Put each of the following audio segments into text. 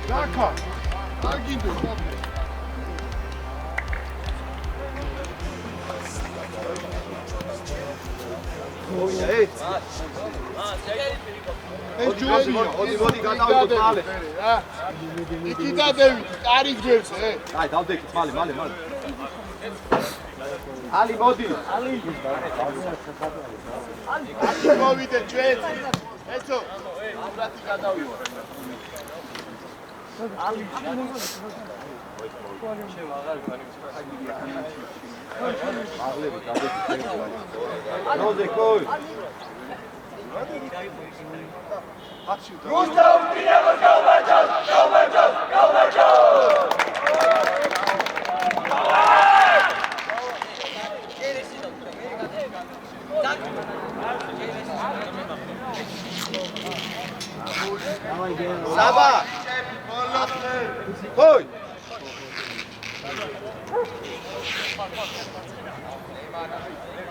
Raka. Aginde. Hey. Modi გადავიდეთ მალე. იქი გადავიდეთ, კარი გვერდზე. აი, დავდექით მალე. ალი მოდი. ალი მოვიდეთ ჩვენ. ეცო, აბრათი გადავიდეთ. ალი აღლები გადავიდეთ. როზე კოი. Gustavo Pinheiro, Calvajos! Saba! Koi!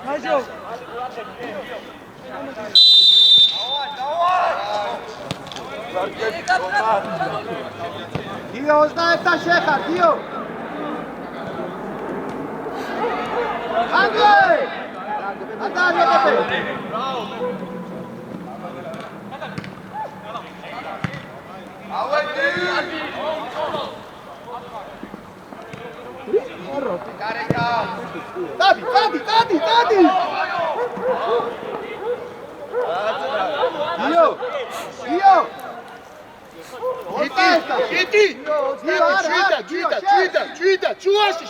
Majo! Dio, ostaje šeha, Dio! Andrej! Andaj, jedete! Tadi! Dio! იტი! ჭვიდა!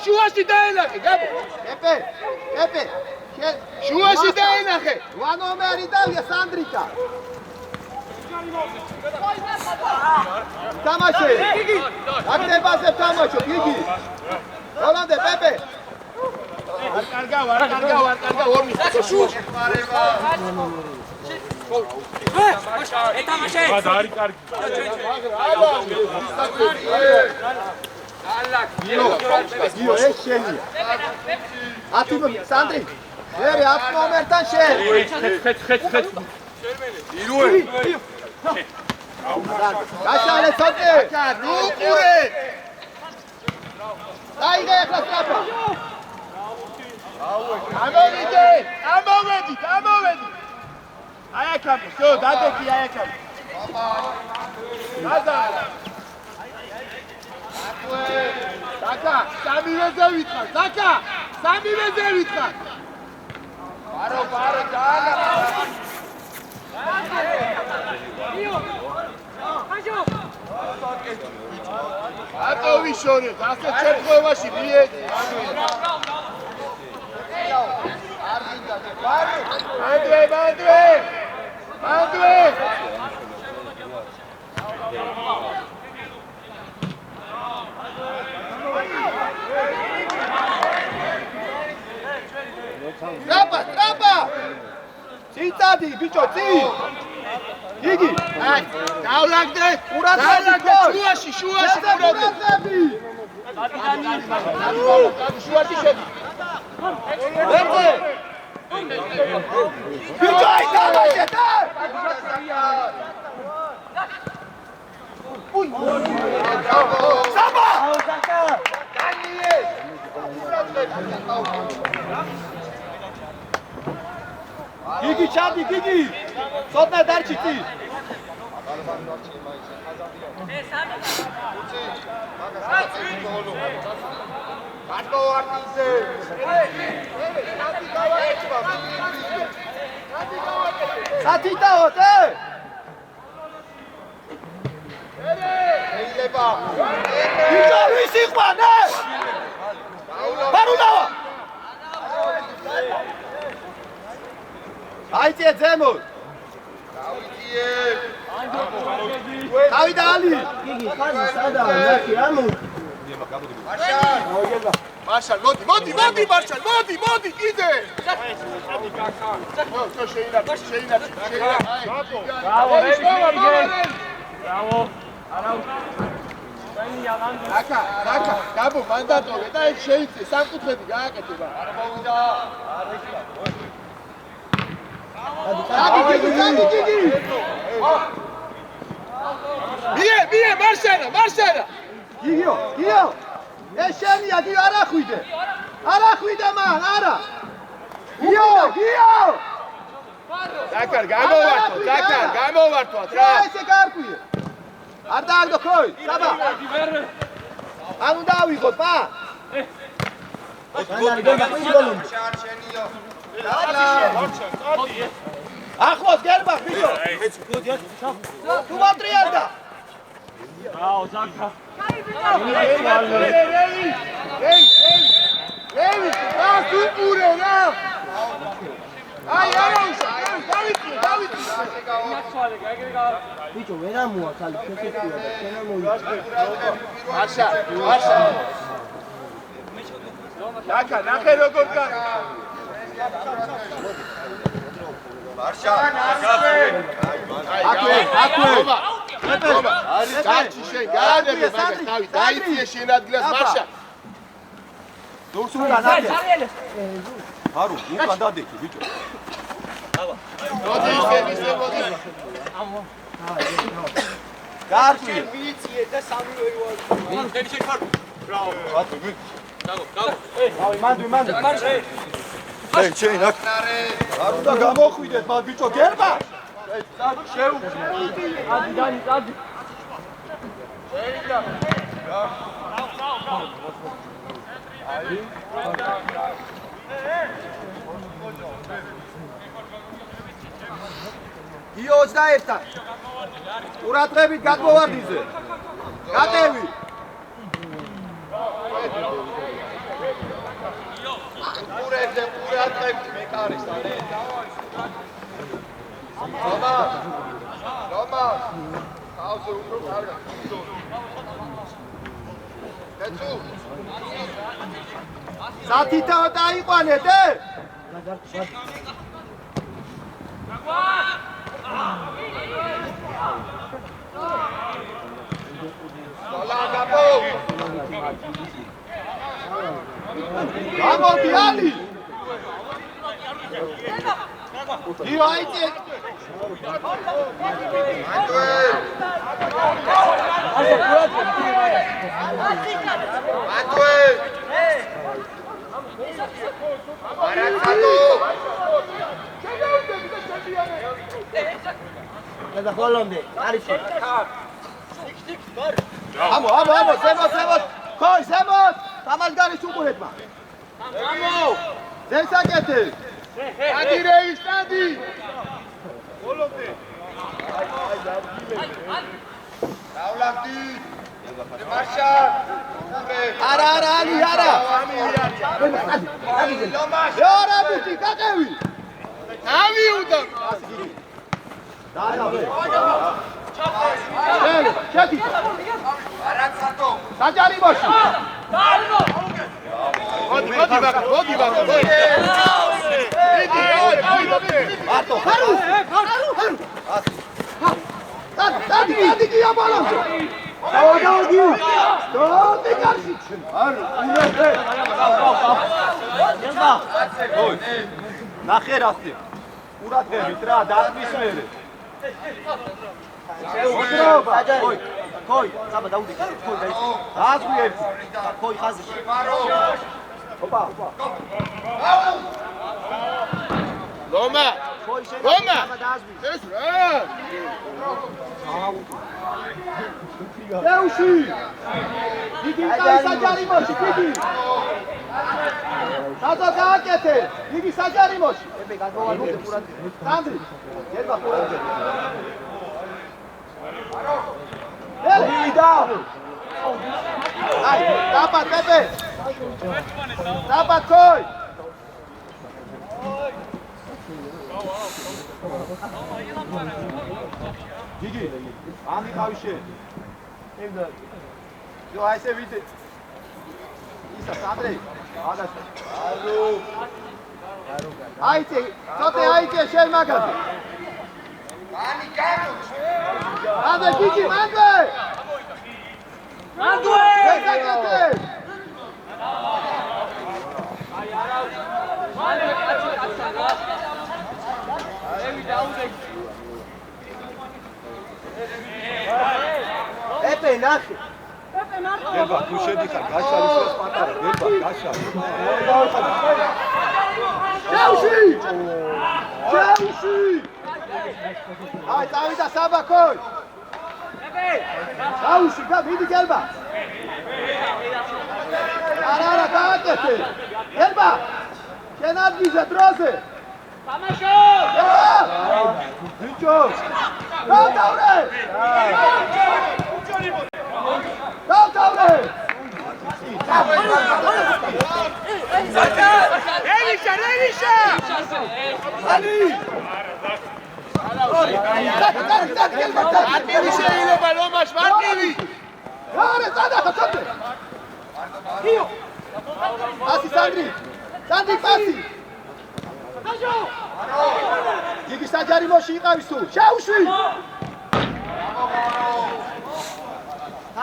შუაში დაენახე, გაბო! ეპე! შუაში დაენახე! ვანომერი და სანდრიკა! თამაშე! აქტებაზე თამაშო, გიგი! როლანდე, პეპე! არ კარგავ, ორმი! შუ! ეთამაშე! არის კარგი. გიო, ეს შენია. 10 ნომერი, სანდრი. მერე 10 ნომერთან შენ. ხეთ. ირუე. გაშალე ცოტე. ნუ ყურე. დაიგე ახლა სტრაფა. ამოვედით. აი აკამო, შო, დადექი აი აკამო. დადა. დაკა, სამივეზე ვითხარ. ბარო, დააგა. ატო ვიშორეთ, ასე ჩერტყევაში მიედი. მანდვე! ტრაპა! ციტადი, ბიჭო, ცი! გიგი! აი, დავლაგდე! შუაში ყურადღები! შუაში შედი. ვერდე! ბიჭო, აი თამაშე და! საბა! განიე! გიგი ჩადი, გიგი! ცოტა დარჩიტი! ბატო არტიზე! სათითაო, ე! შეიძლება! ბიჭო, ვის იყვანე? ბარულავა! აიწე ზემოთ! დავიდა ალი! გიგი, ხაზი სადაა, ნახი, ამო. მარშალ, მოდი, მოდი, კიდე! შეინარჩი. ბრავო, ბრავო. არავ. რაკა, გაბო, მანდატოვე და ეს შეიცე, სამკუთხედი გააკეთება. არ მოვიდა. გადი, გიგი! მie, მარშანა. გიო. ეს შენია, გიო, არ ახვიდე. არ ახვიდე მან, არა. გიო. დაკარ, გამოვართვათ რა. ესე გარკვიე. არ დააგდო ხოი, საბა. ანუ დავიღოთ, პა. ახლოს გერბა, ბიჭო. თუ მატრიალდა. აუ, ზაკა. Ელი, გასუპურე რა. აი, არავისა, დავიწი. ბიჭო, ვერ ამოაქვს ალი ფეხეთია და შენ ამოიწე. მარშა. დაკა, ნახე როგორ გაქვს. მარშა. აკვე. გაჩი შენ, გაანებე მაგას თავი, დაიწიე შენ ადგილას მარშა. დურს უნდა ნახე. არო, უკან დადექი, ბიჭო. მოდი, მოდი. გარკვიე. მიიწიე და სამი ვერ ვარ. ხელი შეხარ. ბრავო. ბატონო, მე. გაგო. აი, მანდ. აი, ჩენ აქ. არ უნდა გამოხვიდეთ, მაგ ბიჭო, გერბა. ადი. გიო 21-თან. ყურადღებით გადმოვარდიზე. გატევი. ყურებზე ყურადღებით მეკარის არე. Roma. Hause უფრო კარგად. კეცუ. სათითაო დაიყვანეთ, გამოდი ალი. გიო აიწე. და ხოლომდე არის ამო, ზემოთ. ხოი, ზემოთ. თამაშგარის უყურეთმა. გამო! ზესაკეთე. ადი რეის, ადი! ხოლომდე. დავლაბდი. მარშა. არა, ალი, არა. რა ბუთი, გატევი. ავიუდა. დაადა. ჩაკი. არაცატო. საჯარიმოში. მოდი ბაკა. მარტო. ხარო. დადი კი აბალანსო. დაოდი. დაოდი კარში. არ უნეთე. ოი. ნახე რასტი. ყურადღებით რა, დასმის მერე. ოი. ხოი, საბა დაუდი. ხოი დაიწყო. დაასვი ერთი. ხოი ხაზი. ოპა. ლომა. ხოი შენ. ლომა. საბა დაასვი. ეს რა? ეუში. იგი საჯარიმოში, იგი. საწა გააკეთე. იგი საჯარიმოში. ებე გადმოვარდე ყურადღებით. სანდრი. გერბა ყურადღებით. ელიდა. აი, დაბა, ებე. დაბა ხოი. გიგი, ამი ხავიშე. ემდა. ჯო აისე ვიდე. ისა სანდრე. აგას. არო. აიცე, ცოტა აიცე შენ მაგაზე. ანი გამო. აბა გიგი, მანდე. ზესაკეთე. აი არა. მალე კაცი კაცსა. ევი დაუდე. პეპე ნახე. გელბა თუ შედიხარ გაშალის ეს პატარა გელბა გაშალი ჩაუში! ჩაუში! აი დავიდა საბაკოი. ჩაუში გამიდი გელბა. არა გააკეთე. გელბა. შენ ადგილზე დროზე. თამაშო! ბიჭო! გავდავრე! გავდავრე! Elisha! ალი! მარტივი შეიძლება ლომას მარტივი. არა, წადახა, წადე. კიო. პასი სანდრი. სანდრი პასი. თამაშო! იგი საჯარი მოში იყავის თუ. შაუშვი.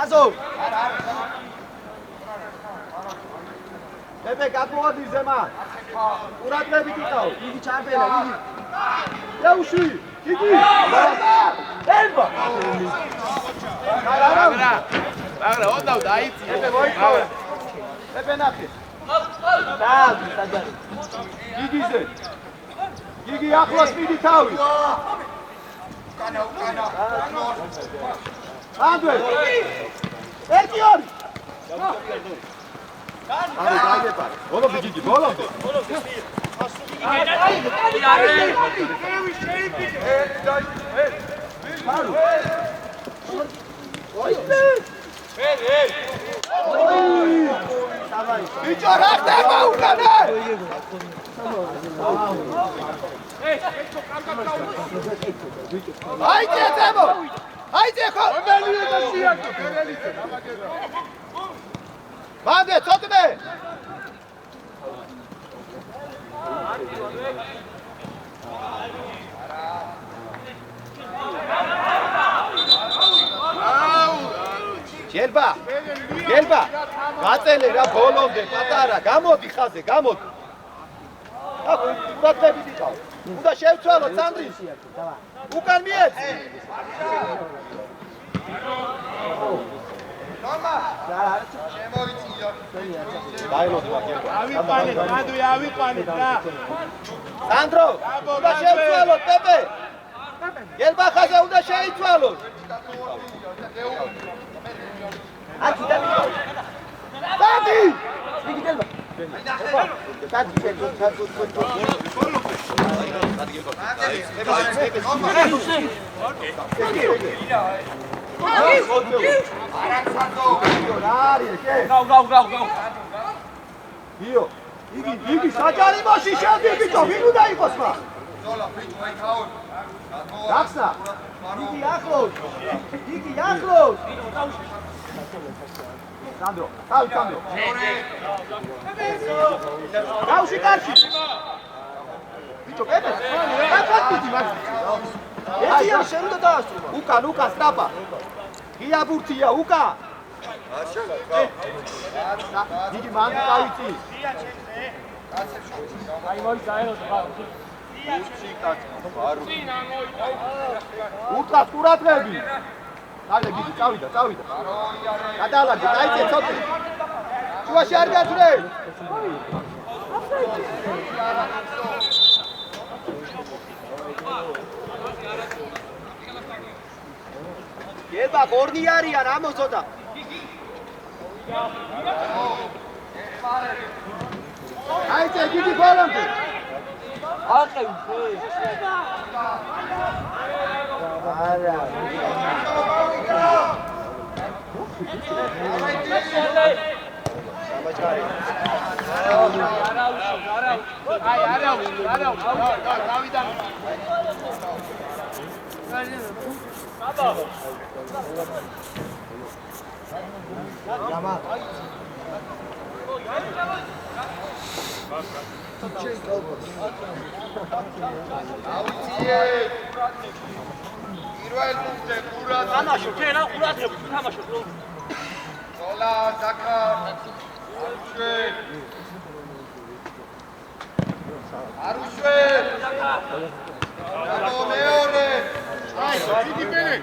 აზო. პეპე გაგმოვადი ზემა. ყურადღებით იყავ. იგი ჩამბელა, იგი. შაუშვი. იგი. ელბა. მაგრამ უნდა დაიწიო. პეპე მოიწოვე. პეპე ნახე. დადი საჯარი. გიგიზე. გიგი ახლოს მიდი თავი. ანდვე. ერთი ორი. აი დაიგება. ბოლომდე გიგი, ბოლომდე. ბიჭო რა ხდება უკანე? აიძე ძემო! აიძე ხო! მოდელია და სიაკი, ფერელიცე, დამაგერა. მანდე ცოტნე! ჯელბა! ჯელბა! გაწელე რა ბოლომდე პატარა, გამოდი ხაზე, გამოდი. აკუ პროტები დიყავ. უნდა შევცვალო სანდრის. უკან მიეცი. ნორმა. შემოიწიო. დაილოდი ვაკერა. ავიყვანეთ, ნადვი ავიყვანეთ რა. სანდრო, უნდა შევცვალო პეპე. ჯელბა ხაზე უნდა შეიცვალო. აკი დადი. დადი! იგი ჯელბა. დადი, იო, იგი საჯარი მოში შევდი ბიჭო, ვინ უნდა იყოს მა? გახსნა. იგი ახლოს. იგი ახლოს. სანდრო, თავი სანდრო. გავში კარში. ბიჭო, პეპე. აკეთდი მაგ. ეთია შენ უნდა დაასრულო. უკან სტრაპა. ღია ბურთია, უკან. იგი მან დავიწი. აი მოიწაერო ხა. უკან ყურადღები. ალე გიგი წავიდა. გადაალაგე, დაიწე ცოტა. შუაში არ გაწვრე. ება გორნი არიან ამოსოდა. აიწე გიგი ბოლომდე. აყევი. არა. თამაშო, ჩვენ რა ყურადღებით თამაშობ. სოლა, ზაკა, არუშვე. მეორე. აი, დიდი პენი.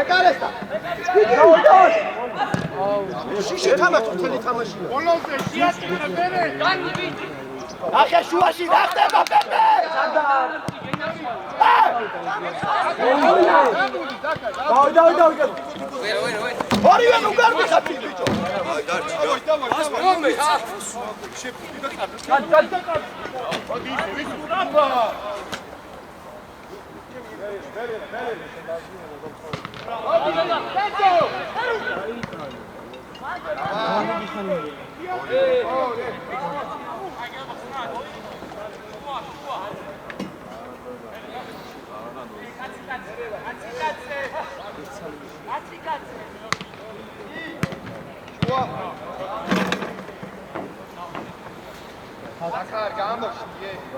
ეკარესა. შიში თამაში მთელი თამაშია. ბოლომდე შეატყირე მერე. ახლა შუაში რა ხდება პეპე? ორივე უგარდი ხათი ბიჭო.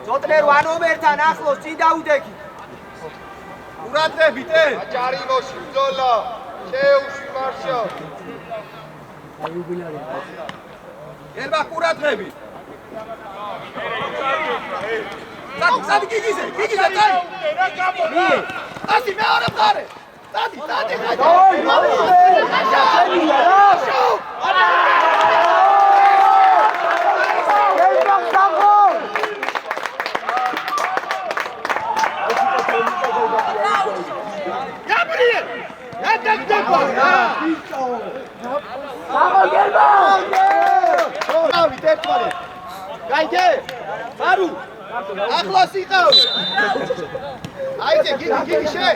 ზოტრე 8 ნომერთან ახლოს წინ დაუდექი. ურადღებით ე? აჭარიმოში ბრძოლა. შეუში მარშო. ერბა ყურადღები. სადი გიგიზე წაი. ასი მეორე მხარე. წადი. გაიგე? ბარუ. ახლოს იყავ. აიძე გიგი შე.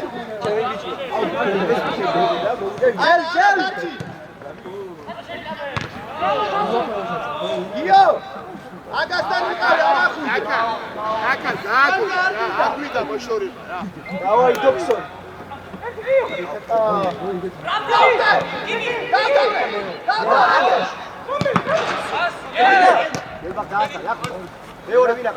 გიო. აგასთან იყავ ახლა. აკა აგვიდა მოშორება რა. დავაი დოქსონ. მეორე ვინა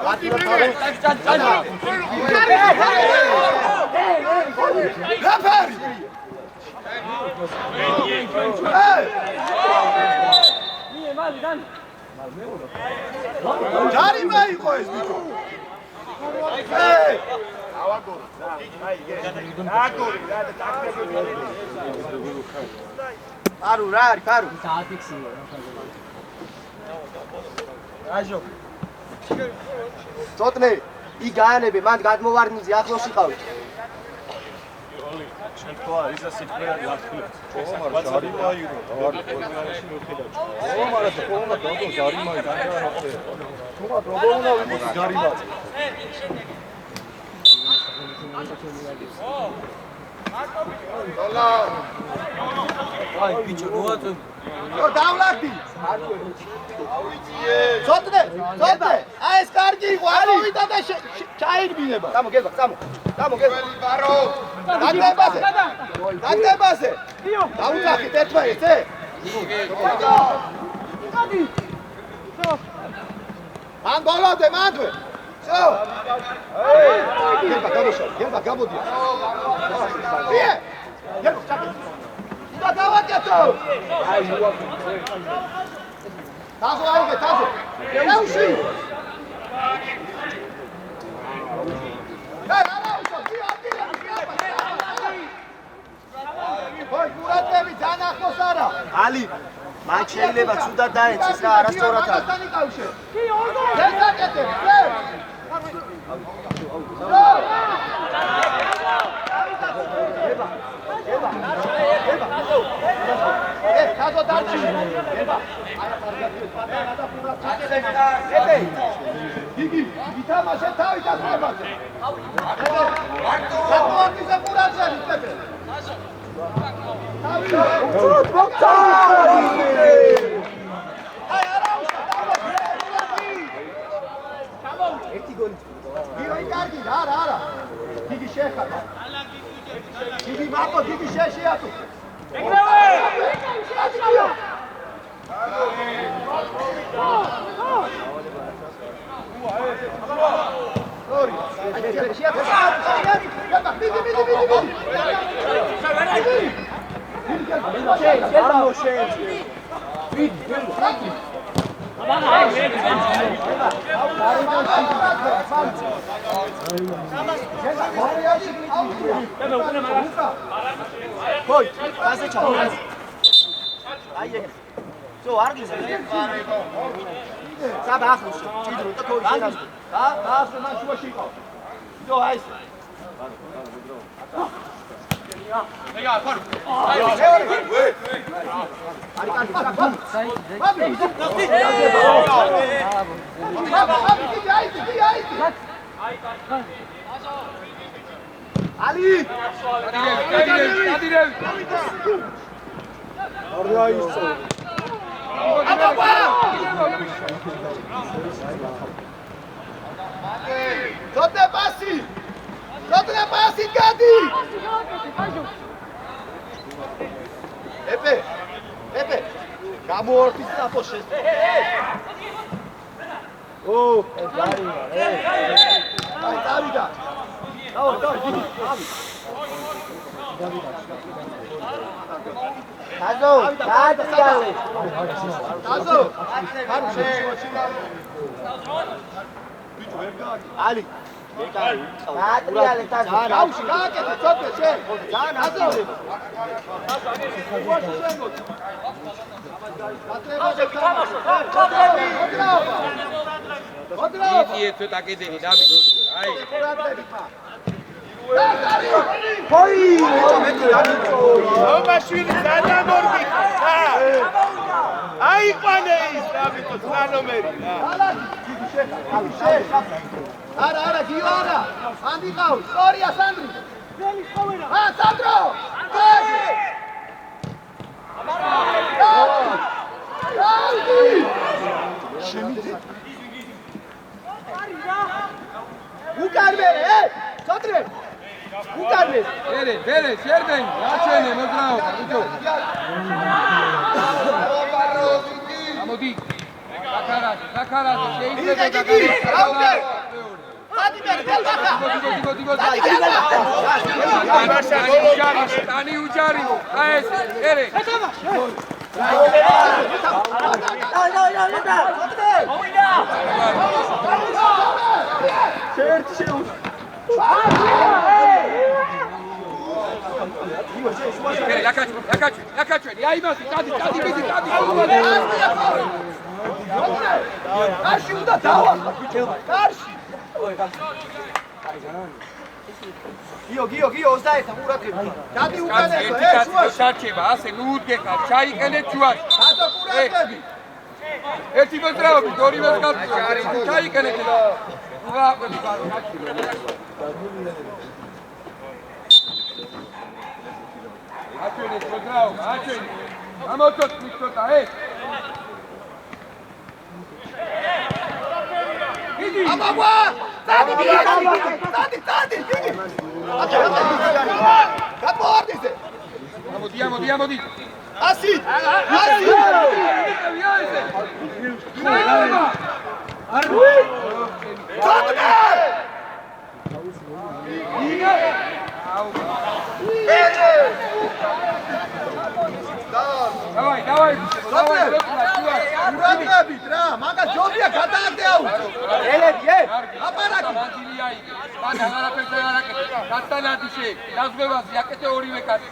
ჯარიმა იყო ეს ბიჭო. პარუ რა არის პარუ? რაჟო. წოტნე, იქ გაანებე, მან გადმოვარდნიზე ახლოს იყავით. შენ თქვა ისა სიტყვი არის ლათქილებს. ოღონდ ზარიმაირო, დავარი პოზიციაში მოხდა. ოღონდ დადო ზარიმაი დაიწყე. თუმცა პრობლემა ვიმოდი ზარიმაი. დოლა. აი ბიჭო ნუაწო. დავლაკდი. ავიძიე. წოტნე. აი ეს კარგი იყო, ამოვიდა და ჩაირბინება. გამო. ველი ბარო. დაგდებაზე. დაუძახით ერთმანეთს, ე? მან ბოლომდე მანდვე. შო. გერბა გამოდია. ვიე? გერბა ჩაკე. და დავაკეთო. აი მოა. თაზო აიგე, თაზო. ეუში. გურატები ძალიან ახლოს არა. ალი, მან შეიძლება ცუდად დაეცეს რა, არასწორად არის. კი, ორგო. დაგაკეთებ, ზე. თაზო დარჩი. გიგი, ითამაშე თავით ასწრებაზე. საკუატიზე ყურადღე იწებე. ერთი გოლი. გიგი კარგი, არა. გიგი შეხატა. გიგი მარტო, გიგი შეშეატო. ეგრევე. ორი. შეატო. Koi, ასე ჩავა. აი ეგ. ზო არ გიზა. საბა ახლოს ჭიდრო და კოი შენას. ახლო მან შუაში იყო. ზო აი ეს. Venga, Faru. აი Ali! Tote passi! Tote passi, Gadi! Epe! Epe! Gamortis na poches. Oh, Gadi. Ai, Davida. Tazo, Ali. Romaშვილი ზანამორგი აიყვანე ის რამითო ზანომერი რა არა გიო არა ანდი ყავს სწორია სანდრი სანდრო უკარმერე სანდრე უკარმერე ბერე შერდენ რაჩენე მოძრაო ბიჭო ამოდი საკარაზე შეიძლება გაუგე Vladimir, delbaka! Tani ucari, aes, ere. Lakaçu, ya imasi, tadi, Karşı bu da dava. Karşı. Gio, ozdaeta, urakeba. Dadi ukaneso, შუაში. შარჩება, ასე ნუდგეკა, ჩაიყენეთ შუაში. Ado urakები. ერთი მოძრაობით, ორივე გასწავლეთ, ჩაიყენეთ და უაყვები გარო. აჩვენეთ მოძრაობა, აჩვენეთ. გამოცოთ მიწოთა, Amagua! Dadi, didi! Caportise! Amodi. Assim! Давай. Уратებით რა, მაგას ჯობია გადააგდე აუწო. ელები, აპარატი. არაფერს არ აკეთებ. გასტანადიშე, დაზღვევაზე აკეთე ორივე კაცი.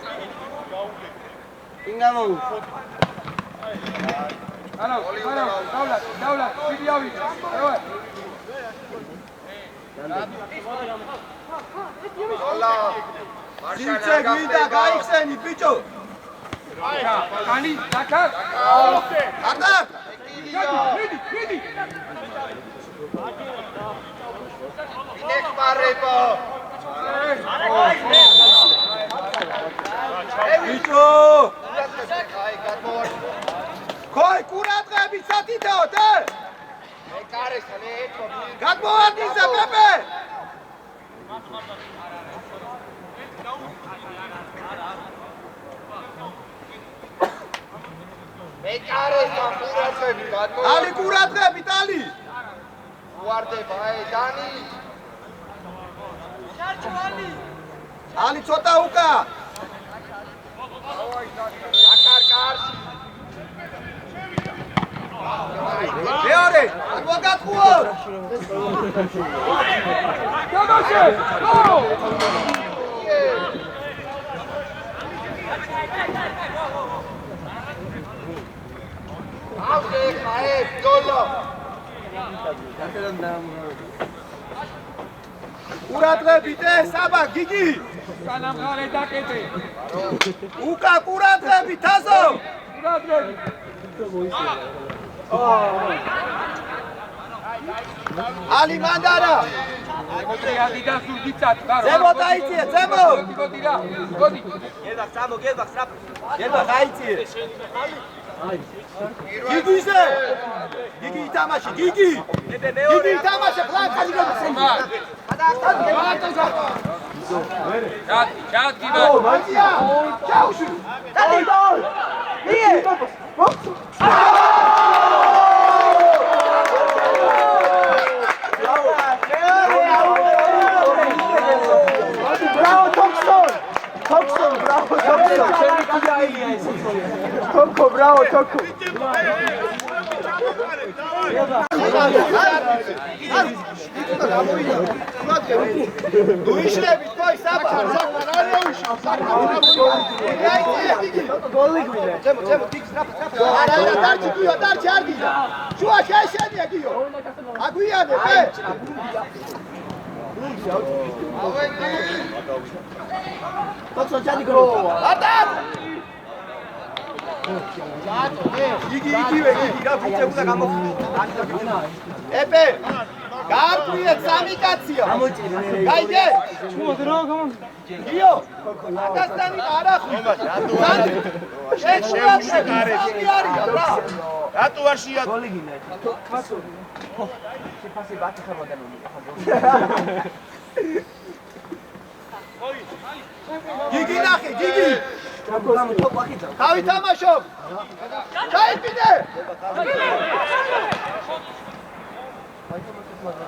ინგამო. არა, დავლად, დიდი ავიდე. დავай. ოლა. სიცე გვიდა გაიხსენი ბიჭო. Kani, dakar. Arda. Midi. Inek barrepo. Bicho. Koi kuratgები სათითაოთ, მე კარესთან ეთქო. გადმოვარდნისა პეპე. Ეკარესთან კურათები გადმო. ალი კურათები, ტალი. უარდება, დანი. ჩარჩვალი. ალი ცოტა უკა. დაკარ კარში. აკუო! გამაშე! ავდე ხაე გოლო! ყურადღებით საბა გიგი! განამღარე დაკეტე. უკა ყურადღებით თაზო! ყურადღებით. ალი მანდარა! მოწეადი და სულდიცად გარო. ზემო დაიწიე, ზემო! გოდი რა. გოდი. გერბა დაიწიე. გიგიზე! გიგი ითამაში, გიგი! გიგი ითამაშე, ფლანკი გოგო. ჩადი და მანტია! ჩაუში! დადი გოლ! მიე! Bravo Thompson! Thompson, bravo Thompson! Toko, bravo Toko! Duişle bitti oy sabah. Gollik bile. Cemo, dik strap. Ara, dar çıkıyor, dar çarpıyor. Şu aşağı diye gidiyor. Aguya ne be? Thompson çadı gol. Atar! Gigi ve Gigi ra biçe uda gamofuni. Epe! Garpuye samikatsiya. Gaide! Gio! Akastani ara xuiba. Sheushi gareti. Rato var shia. Gigi naxi, Gigi! Tavi tamaşov! Kayıpide!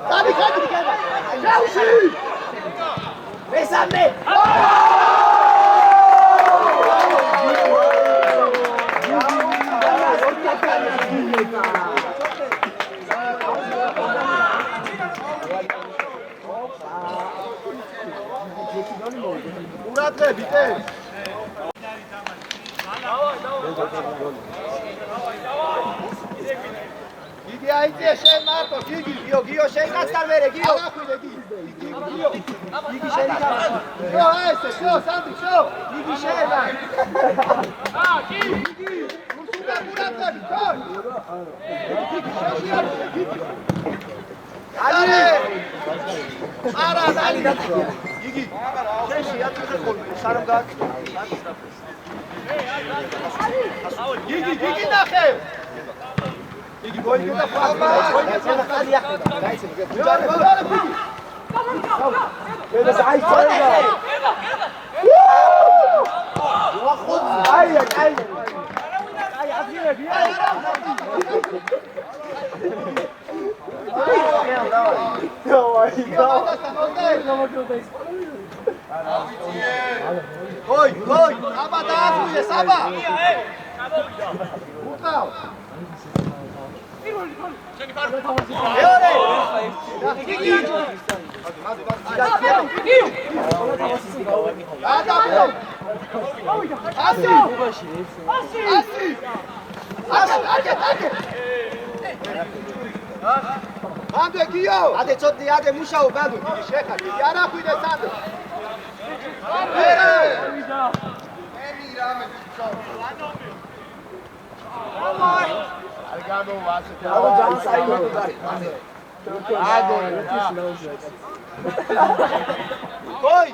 Tavi kayıpide! Şevşi! Besame! Murat bite! Gigi aizie şen Marco, Gigi, Gio şen kastar vere, Gio. Gigi şen kastar. Gio ese, Gio Sandri, Gio. Gigi şen lan. Gigi. Murat bite, gol. Ali. Ara Ali. Gigi. Şen şiyatı kol. Sarım gaz. Gigi, Gigi naxe. Gigi boyunca da fazla. Hadi yak. Böyle sahip sayıda. Ay ay. Ay afiyet bir. Koy, koy. Aba daha suya saba. Mutlu. Eore. Gigi. Adam. Asi. Asi. Ake. Ande Gio. Ade çotdi, ade muşau badu. Şeka. Yara kuyde sandı. Koy!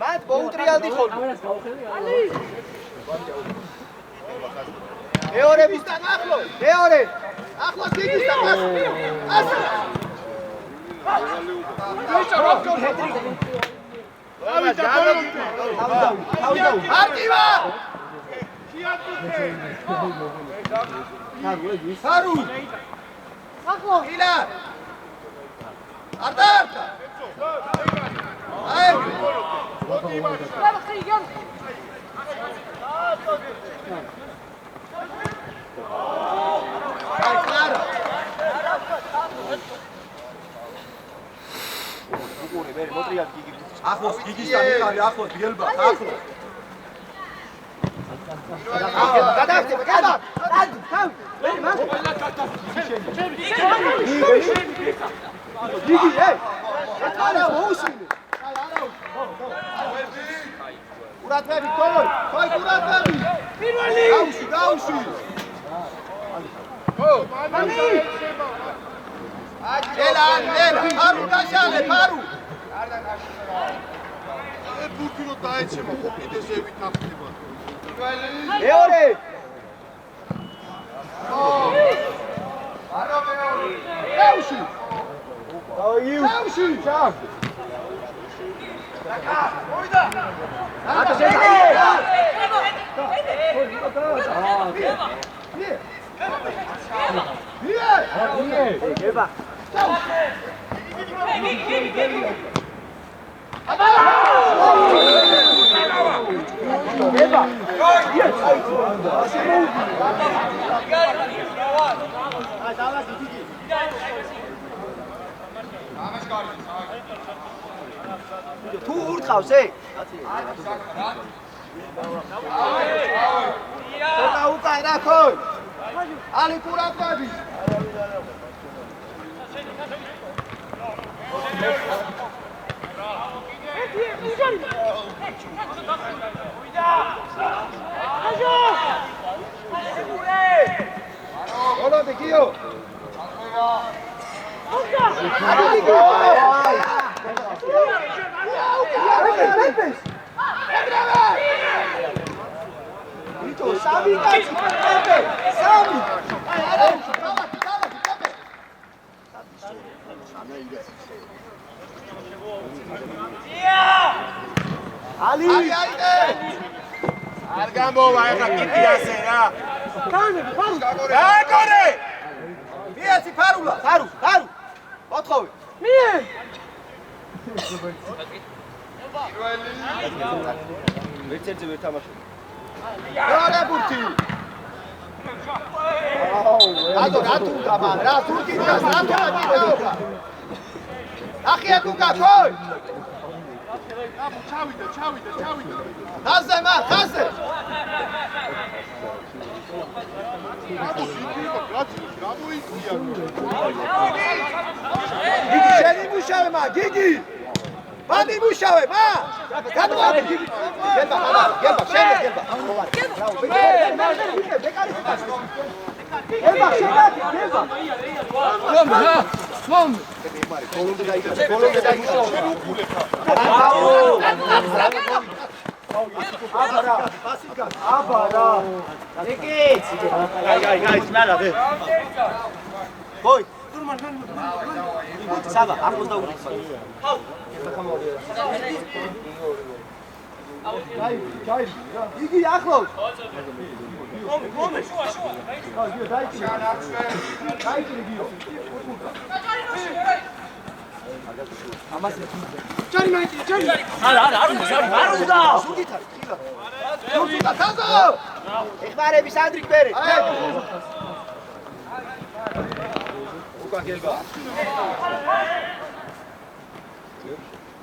Mən boğutriyaldi xol. Eore bizdən axlo. Eore. Axlo gigizdən axlo. Asıl. Artiva! Haru! İla! Arda! Ay! Ay, claro! მე მოტრიად გიგი. ახლოს გიგისთან იყარი, ახლოს გელბა, ახლოს. გადაახტება, გადა. თავი. გიგი, ეი. არა, მოუსმინე. ყურადღები, თოი, ყურადღები. პირველი. დაუში. ელა, ფარუ დაშალე, ფარუ. ბურთი რო დაეცემა, ხო კიდე ზევით ახდება. მეორე. არა მეორე. დაუში. დაუში, ჩაკ. მოიდა. ატა შედა. გება. თუ ურთხავს ე? და უკან რა ხო? ალი ყურადღები. Olha aqui, ó. Ali! არ გამოვა ეხლა კიტი ასე რა. გაგორე! მიეცი ფარულა, ფარუ. ოთხოვი. მie! ვერცერზე ვერ თამაშობ. რა ბურთი? რატო გაბან, რა თურქი და რატო გიდაობა? ახია გუკა ხოი! ჩავიდა. ხაზე მარ, ხაზე! გიგი შენი მუშავე მა, გიგი! ბადი მუშავე მა! გადავადი გიგი! გელბა, შენი გელბა. ხომ ბოლომდე დაიწყო. აბარა. ეკიც. აი, სმარა ვე. ხოი. საბა, ახლოს დაუგრიხო. ჩაი. იგი ახლოს. მომე, შუა. გიო, დაიჭირე. დაიჭირე გიო. ჯარი მაინც, ჯარი. არ უნდა. სულით არის, ხილა. სულით თაზო. ეხმარების ანდრიკ პერე. უკან გელბა.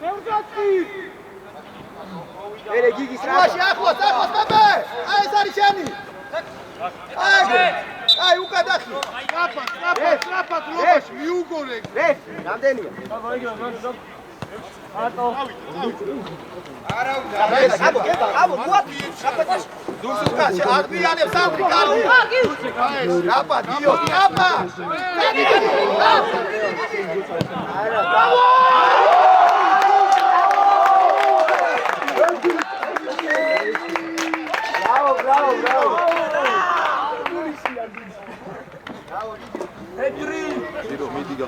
მეურგაცი. ერე გიგის რა. ახლოს, ბაბე. აი ეს არის შენი. აი, უკან დახი. სტრაფად ლობაში მიუგორე. რამდენია? არა უნდა. აბო, მოდი. დურს უკან, აღბიანებს ანდრიკ კარგი. რაპა, დიო, რაპა. არა, ბრავო! Bravo. Pedri. Tiro mítica.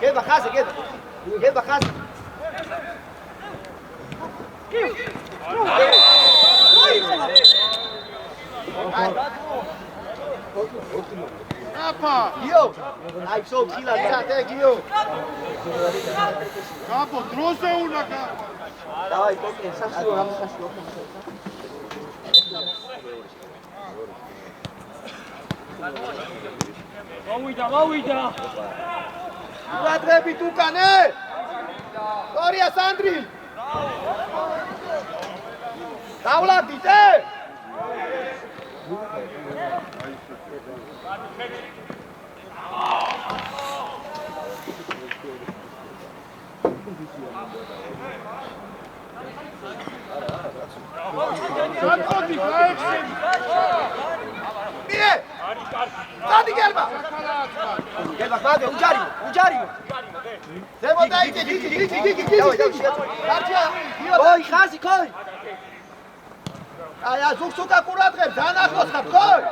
Gel bak, gel bak. აფა გიო აი სულ ხილა წადე გიო გაბო დროზე უნდა გა დავაი კოკე სასიო რამხაში მოვიდა ურადღებით უკანე გორია სანდრი დავლადიდე სანტოდი გაექსები მie დადი გერბა გერბა ბადე უჯარი ზემო დაიჭი გიგი კარტია ოი ხაზი კოი აი ზუგსუკა ყურადღებ დანახოს ხარ კოი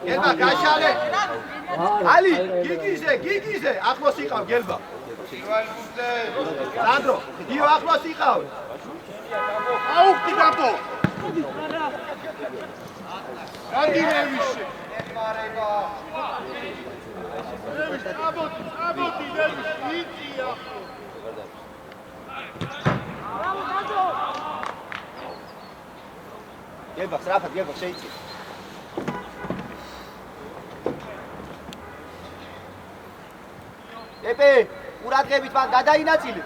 გელბა გაშალე ალი გიგიზე ახლოს იყავ გელბა სანდრო გიო ახლოს იყავ აუხტი გაბო გადი რევიში აბოდი რევიში იწია გელბა სრაფად გელბა შეიცი ეპე ურადღებით მან გადაინაწილე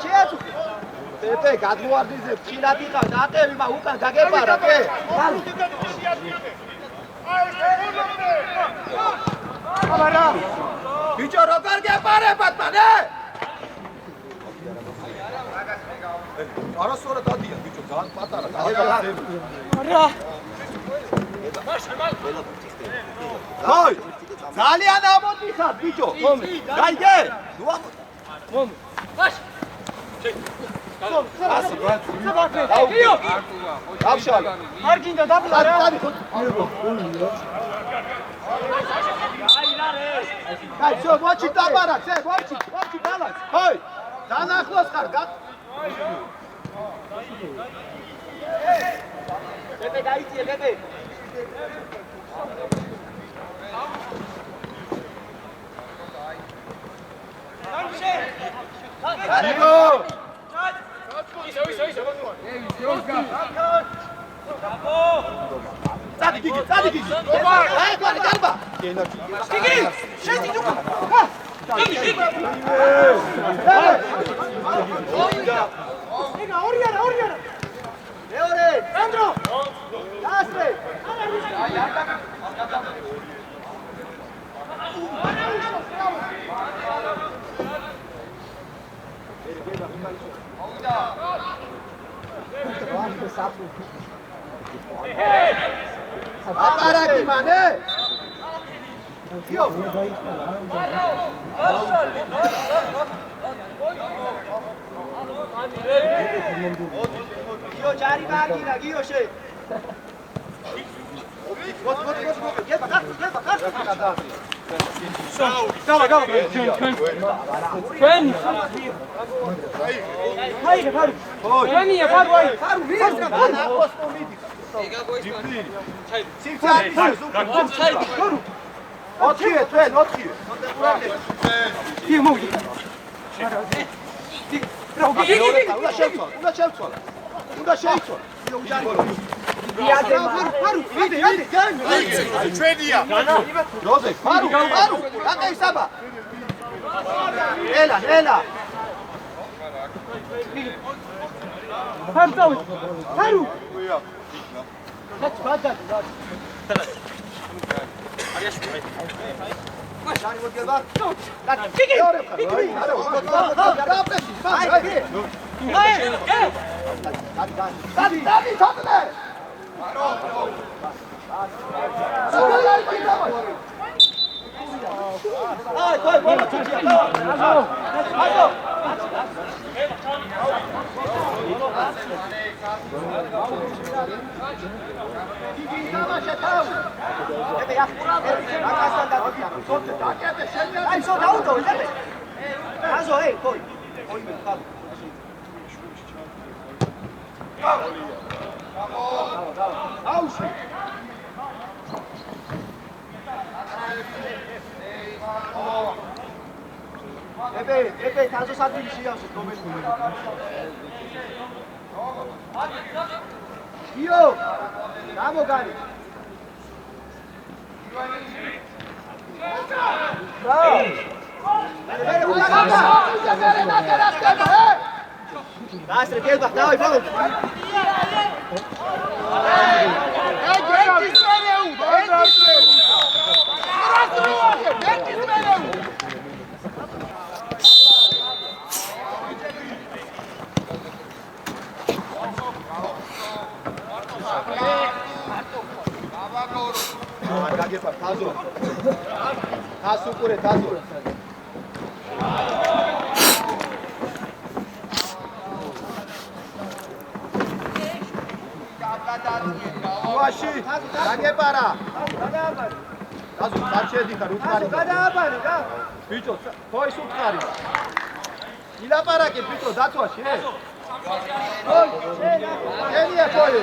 შეაწუხე ეპე გადმოარდიზე ფხილად იყავ დაყევი მა უკან გაგეპარა კე აბარა ბიჭო როგორ გეპარებათ მანე არასწორად დადია ბიჭო ძალიან პატარა არა ჰოი ძალიან ამოდიხარ ბიჭო გაიგე მომ მაშ ასი ბატონი აუ ავშალ არ გინდა დაბლა რა აი ზო მოჩი დაბარა ზე მოჩი ბალანს ჰოი დანახლოს ხარ ბებე გაიწიე ბებე გიგო წადი გიგი აი გარბა გიგი შედი თუ გიგი ეგა ორი არა მეორე სანდრო დასრე აი აპარაკი მანე გიო გიო ჯარი მაგინა გიო შე გოთ გება გავა ჩვენ აი ფარო ჩვენია ფარო აი ფარო ვიესრა ახლოს მომიდი ეგა გოისმანი ციფარი ჩაიდი ფარო 4-ე ჩვენ 4-ე კი მოვიდი უნდა შეიცვალა ფარო ვიდი ჩვენია როზე ფარო გაყევსაბა ელა ფარო ბადა შარი მოგება გიგი დადი თოთნე Ebe, tazo sadri şiyası komedi. Yo, bravo Gani. Bravo. Nasıl gel bak, davay falan. Tazo. Tazo kure, tazo. Uashi, dagepara. Tazo, sarchedi kar utkari. Gadabani, da. Bicho, tois utkari. Ilaparake bicho datvashi, Koi, genia koi.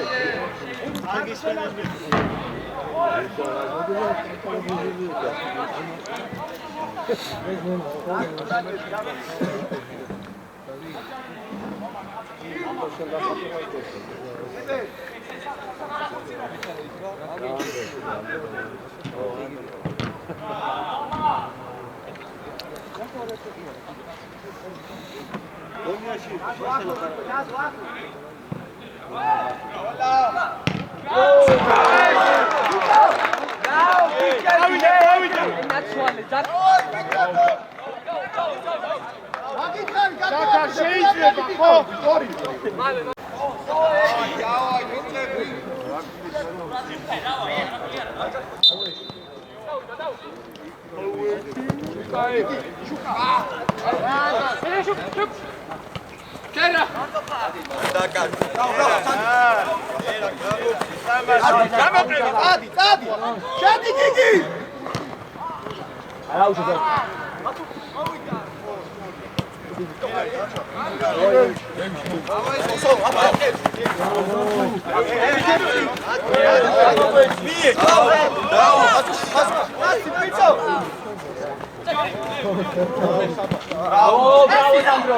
Bravo, bravo Sandro.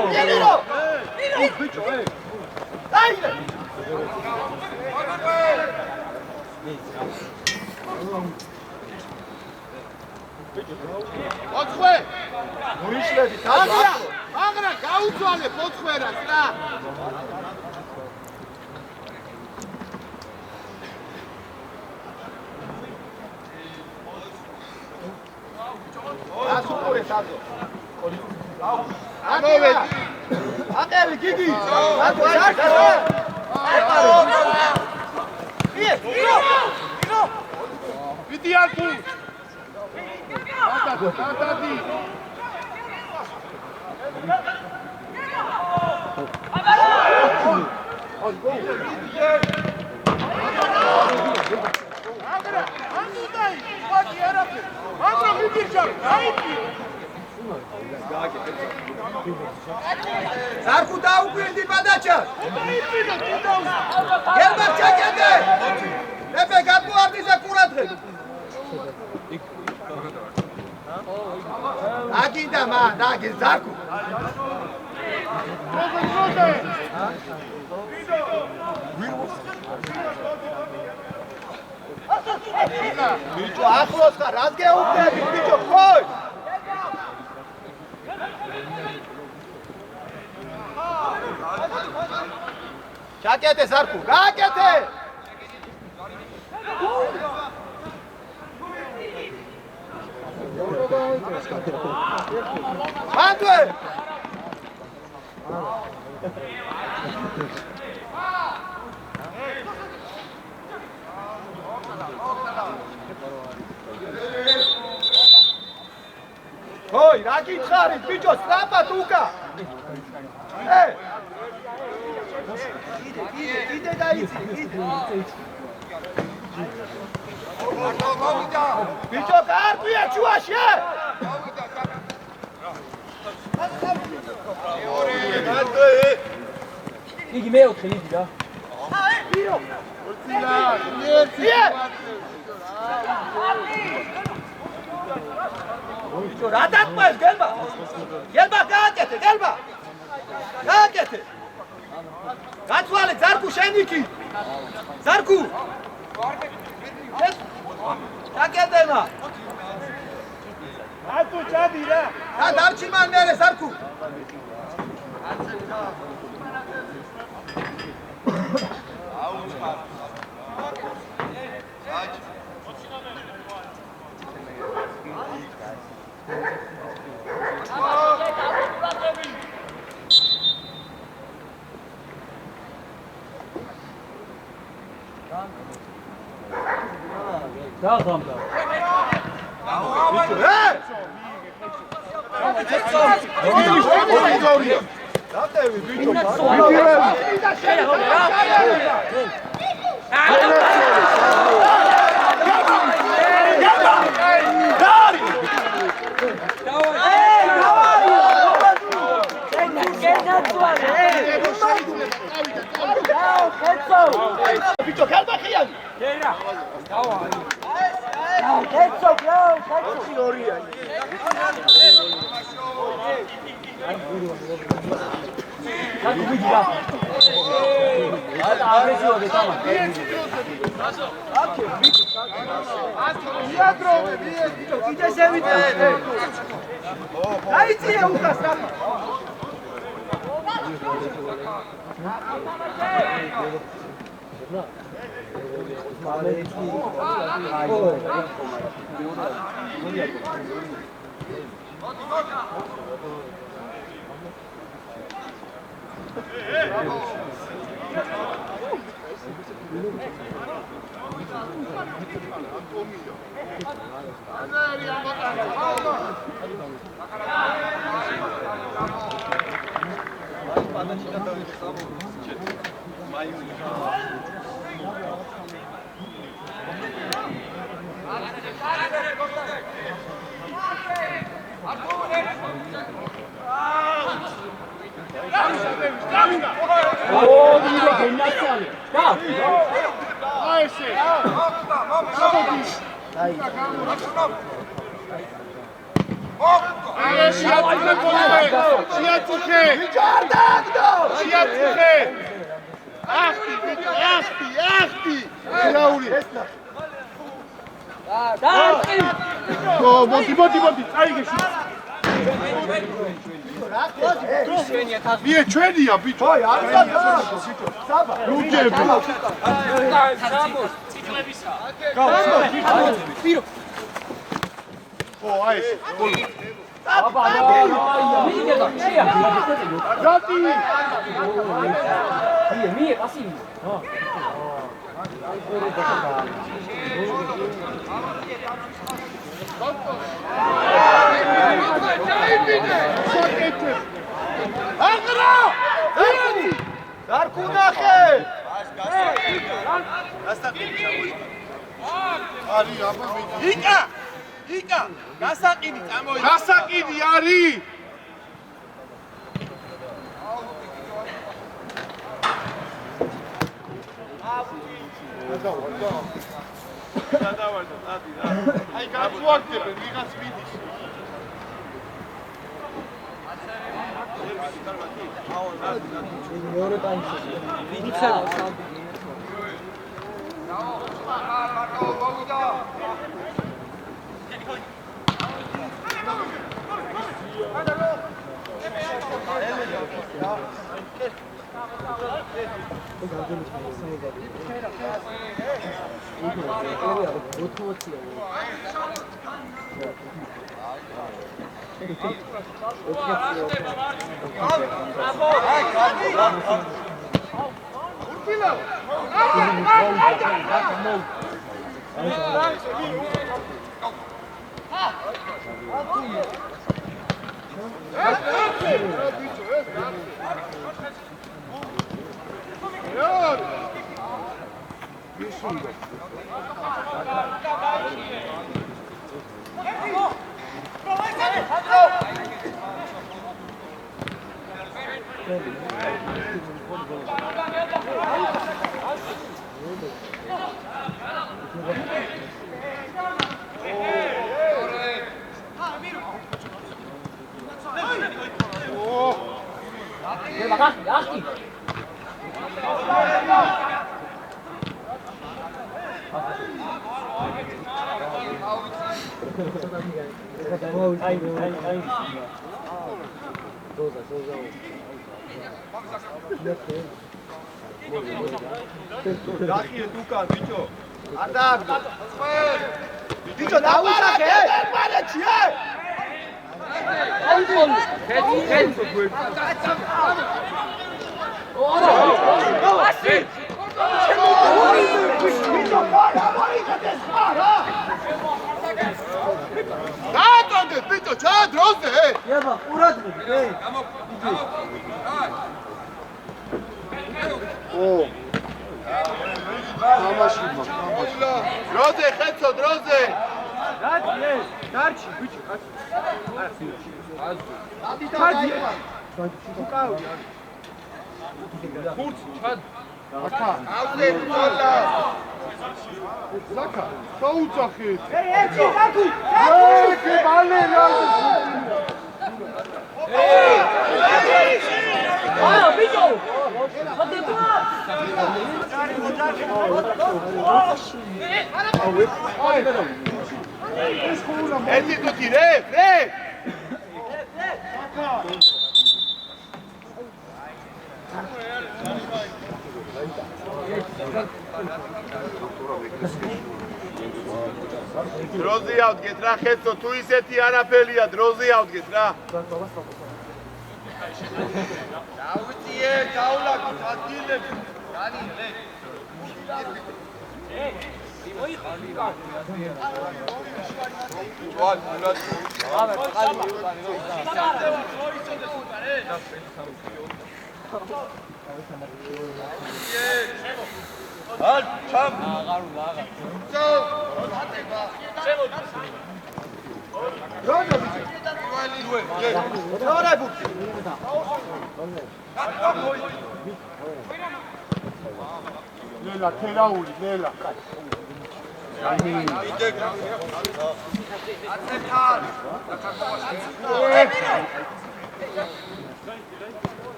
ოთხე. მოიშლები, აგრა გაუცვალე ოთხერას რა. ასუყურე თაზო. ამოვედი. აკევი გიგი. ვიდიან თუ. დადადი. აგრა, ამდაი, ვაგი არაფერ. აგრა მიგირჯა, აიწი. ზარკუ დაუგვირდი ბადაჩა. გერბა ჩაკეთე. ებე გატუარდი და კურადღე. აგინდა მა, დაგე ზარკუ. ბიჭო, ახლოს ხარ, რას გეუბნები, ბიჭო, ხოი. ჩაკეთე ზარკუ, გააკეთე. მანდვე. Hoi, რა გითხარით, ბიჭო, სწრაფად უკა. კიდე დაიცი, კიდე. ბიჭო, კარგვია ჩუაში. იგი მეოთხე იგი რა. რა დაგყვეს გელბა? გელბა გააკეთე, გელბა. გააკეთე. გაცვალე ზარკუ შენ იქი. ზარკუ. დაგედენა. ატუ ჩადი რა. რა დარჩი მან მერე ზარკუ. დაღამდა. დატევი ბიჭო. ბიჭო, გალბახიანი. გერა. დავარი. Ketso, bro, ketso. Mie ჩვენია ბიჭო. ჰოი, არის ბიჭო. საბა. ლუჯები. ო, აი ეს. Gati! Mie, así. Agro! Darku naxe! Ari, აბა მიდი. იკა! იკა! გასაყიდი წამოიდგა. გასაყიდი არის. აი გაწუაგდებენ ვიღაც მიდის. მეორე ტაიმში. ვიცა. Дахიეთ უკან ბიჭო. არ დააგდო. ბიჭო დავისახე. პარეთში ე. დაატონდეთ ბიჭო, ჩაა დროზე. ება, ყურადღები, ე. დროზე, ხეცო, დროზე. ავზე ბოლა. ზაკა, გაუძახეთ. ერთი, დაგუ. ე, ბალე რა. ბიჭო. ერთი თუთი რე, რე. დროზე ავდგეთ რა ხეცო, თუ ისეთი არაფერია, დროზე ავდგეთ რა. დავიწიე, დაულაკოთ ადგილებს. განი, რე. ნელა, თერაული, ნელა.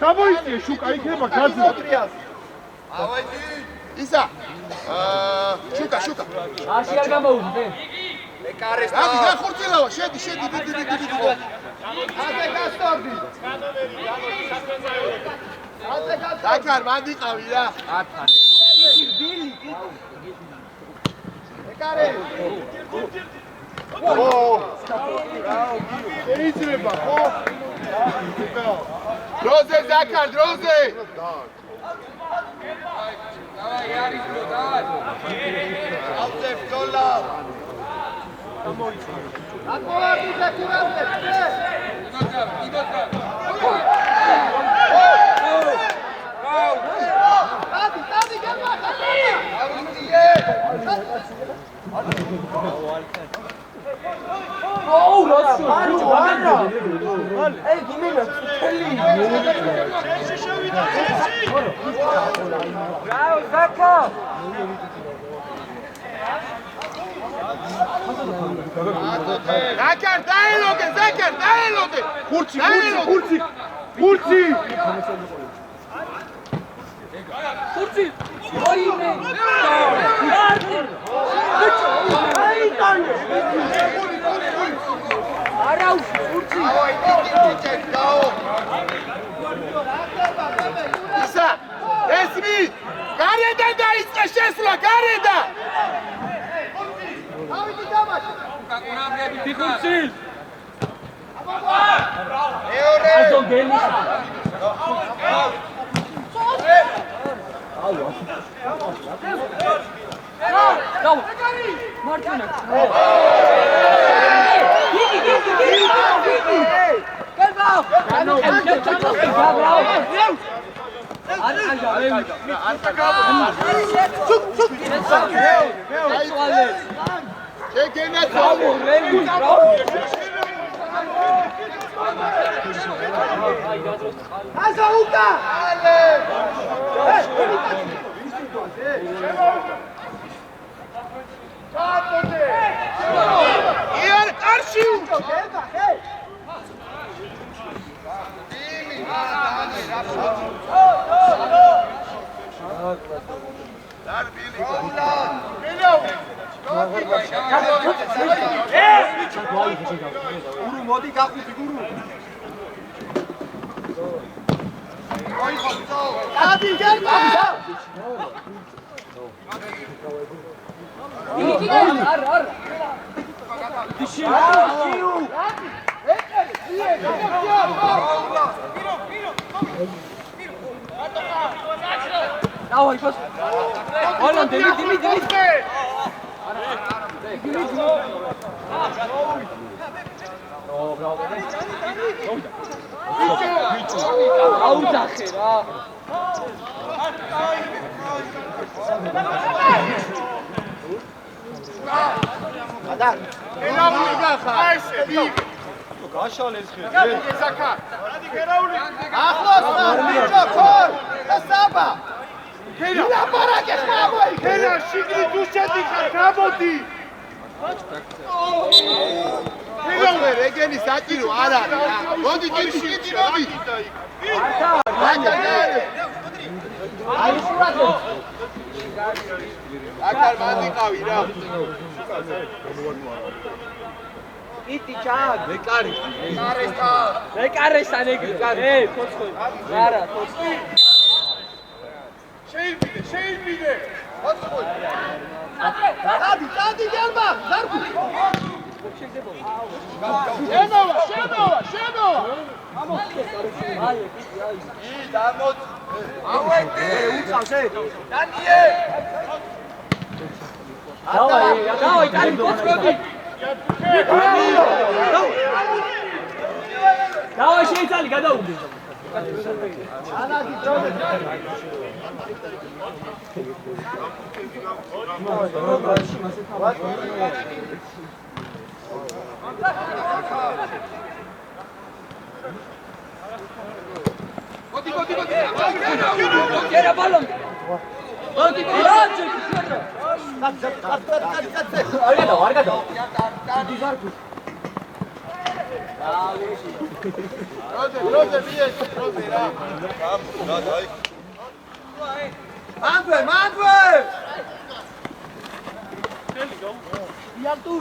გამოიწია შუკა იქნება გაძლა. ისა. შუკა, შუკა. აში არ გამოუვიდე. ადი გახორცელავა, შედი, დიდი. ასე გასწორდი. დაკარ, მან ვიყავი რა. ეკარე. შეიძლება, ხო? დროზე, დაკარ, დროზე. დავაი არის რო დაარ. ავზე ბრძოლა. აკوارდიზე კურამდე. დადი გამახატე. ავიძიე. ოუ, რაცო, ვარა. ე, გიმენა, თელი. ბრავო, ზაკა. დაკარ, დაელოდე, ზაკარ, დაელოდე. ხურცი. ხურცი. ოიმე. ისა ესმი გარედან დაიწყე შესვლა გარედან ფიხურცი აზო გელისა დაუ მარტინა გურუ მოდი გაყვი გურუ დადი გერბა არ დიში დავაი ფოს ალა დიმი აუძახე რა გადა გაშალეს ხე ახლოს ბიჭო ხორ და საბა ლაპარაკე ხამოი ქერა შიგნით უშედი ხარ გამოდი ხილოვე რეგენი საჭირო არ არის მოდი ჭირში ჭირობი აი შურატო აკარ მანდიყავი რა იტი ჩაგ მეკარესთან ეგრე ფოცხოვი არა ფოცხოვი შეიბიდე დადი გერბა ზარგუ შემოვა დამოც ავეთე უწავსე დანიე დავაი კარი ფოცხოვი დავაი შეიცალი გადაუგე Era balon. Mondi raje. Argado. Dizarku. როზე მიეს როზე რა დაი მანდვე იალტუ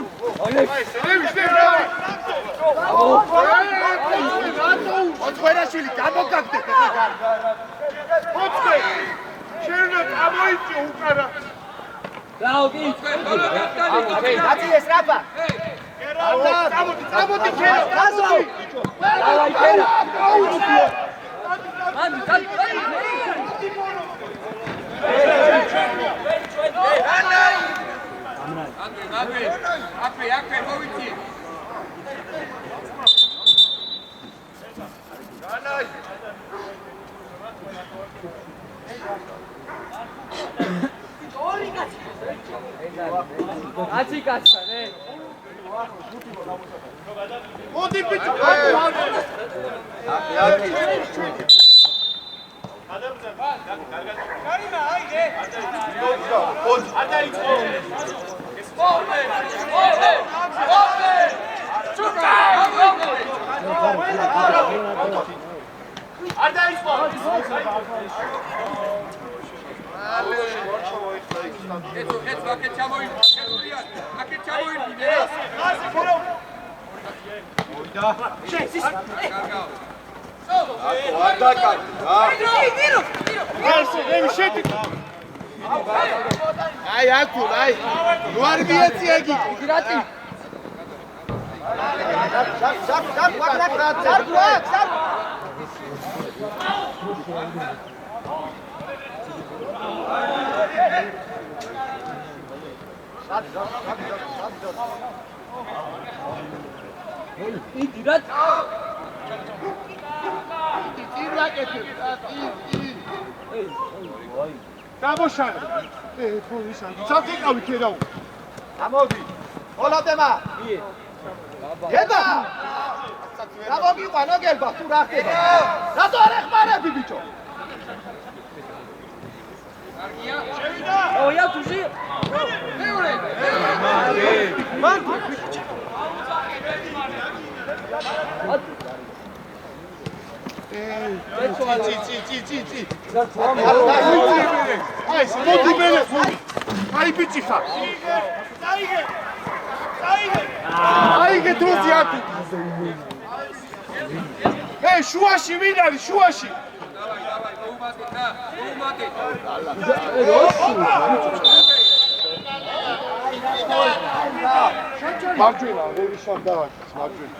ოცხერაშვილი გამოგაგდე ოცხე შეიძლება გამოიწვი უკარა რაუდი დაწიეს რაფა წამოდი ქერო გასავ დავაი ქერო მან აკე მოვიცი აცი კაცსა ნე მოდი ბიჭო კარინა აიგე არ დაიწყო არ დაიწყო ეთო აკეთ ჩამოიდგინე აკეთ ჩამოიდგინე აი აქ თუ აი ნუ არ მიეწია იგი გრატი იდი რა გამოშალა ფულიშან წაწიკავი ქერავ გამოდი ოლადემა ედა გამოგიყვანო გელბა თუ რა ხდება რატო არ ეხმარები ბიჭო ოია თუში მეორე წი აი მოდი მერე აი ბიჭი ხარ აიგე დროზე აკუ შუაში ვინ არის შუაში მარჯვენა ვერიშან დავაკეთე მარჯვენა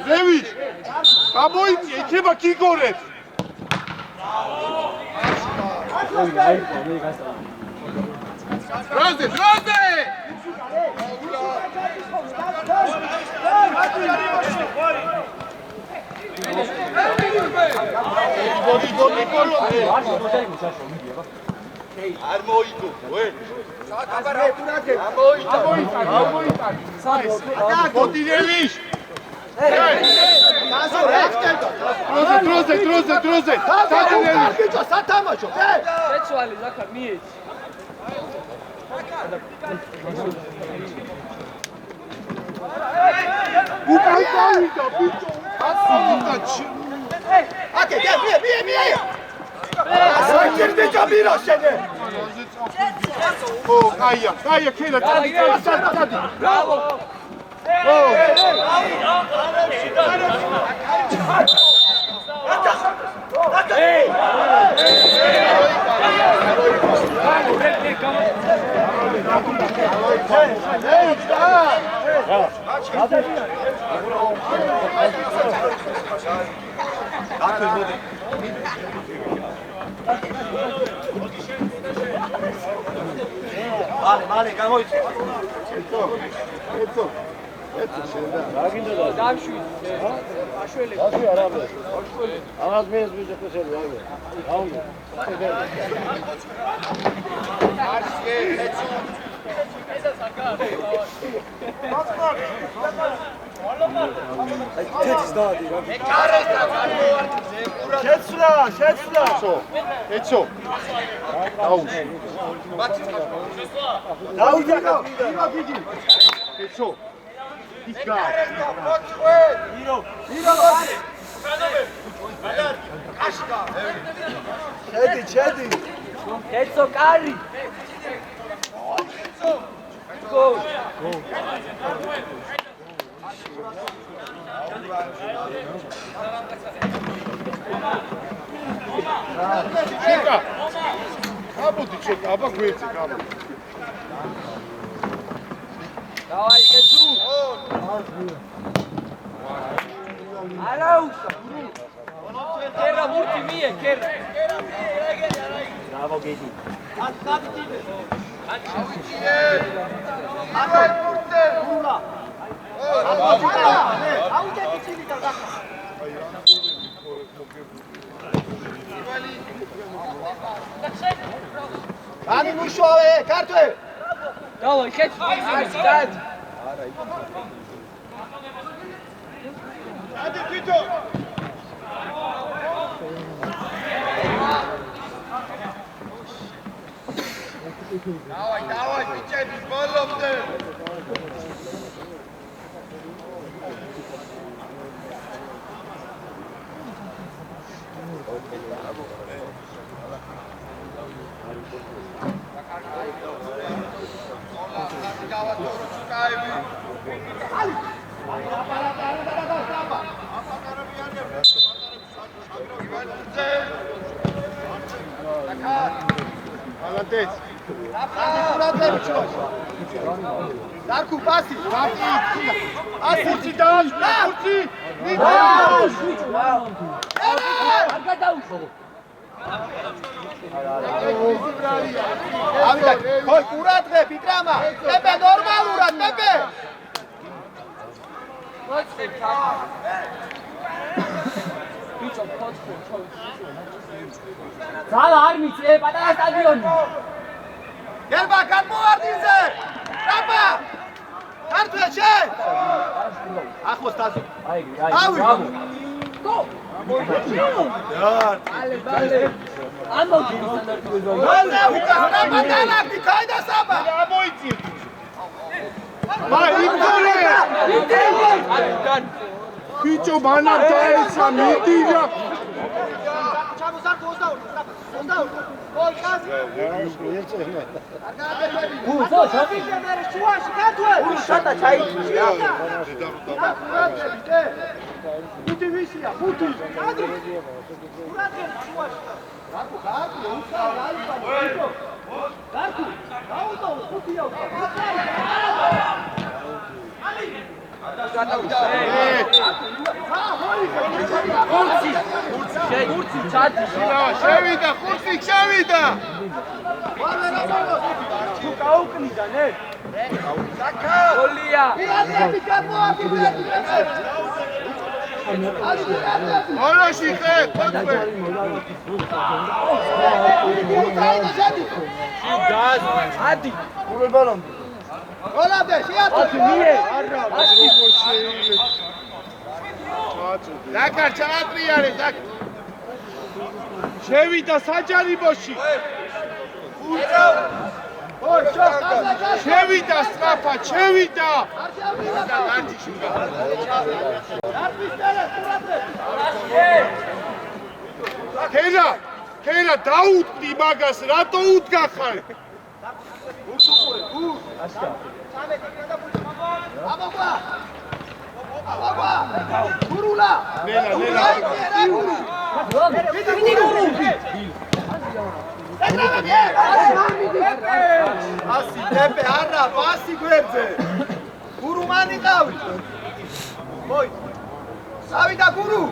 Revish, გამოიწი, იქნება გიგორებს. დროზე! არ მოიგო, ვე. გოდირევის. დროზე. სათამაშო. შეცვალი ზაქარ მიეც. უკან გავიდა ბიჭო. აკე, მie. ასაკერდე ჯამირა შენე. ო, კაია, ქელა, წადი. ბრავო. მალე გამოიწვი. ეცო შენდა. დამშვი. აშველი. ამას მეც ბიჭო ხესელი აიგე. აუნდა. შეცვლა. ეცო. დაუშვი. ეცო. იქა. შედი. ეცო კარი. გოლ. ჩეკა. აბუდი ჩეკა, აბა გვეცე გამო. დავაი კეცუ. არაუშა. კერა მურტი მie, კერა. ბრავო გედი. აბა მურტე. Ani მუშავე, ქართველ. დავაი, ხეთი, დად. ადი თვითო. დავაი, ბიჭები, ბოლომდე. Молодец. Дарку паси. Паси даш, паси. Ой, куратღები ტრამა. ტეპე ნორმალურად, ტეპე. ბიჭო, ფოცხო, ძალა არ მიწე, პატარა სტადიონი. გერბა გადმოვარდინზე. ტრამა. ქართველ შე. ახლოს დაზო. აი, ბრავო. გო. ბალე, ბალე. ამოდი სტანდარტული ზონა. ბალე, უკანა დანაკი, გაიდა საბა. ამოიწი. აი, იგორე. დან. ბიჭო, მანამ დაეცა მიდი და ჩამოსარდ 22. უსო, ჩაფი. შუაში ქართველ. უშატა ჩაიჭი. ხუთი ვისია, ხუთი. ადი. კურატღები შუაში. დარკუ, უსა, რაიფა, ბიჭო. დარკუ, დაუდო, ხუთია უკან. ალი. ხურცი ჩადი. შევიდა, ხუთი შევიდა. თუ გაუკნიდა, ნე? გოლია. პირადები გადმოაგდეთ. ორაში ხე, ხოთვე. ადი. გოლამდე შეატო. მიე. დაკარ ჩაატრიარე, დაკ. შევიდა საჯარიმოში. შევიდა სწრაფად, შევიდა. ქერა დაუტყდი მაგას, რატო უდგა ხარ? გურულა. ნელა. ასი ტეპე არა, პასი გვერდზე. გურუმანი ყავი. მოი. ავიდა გურუ.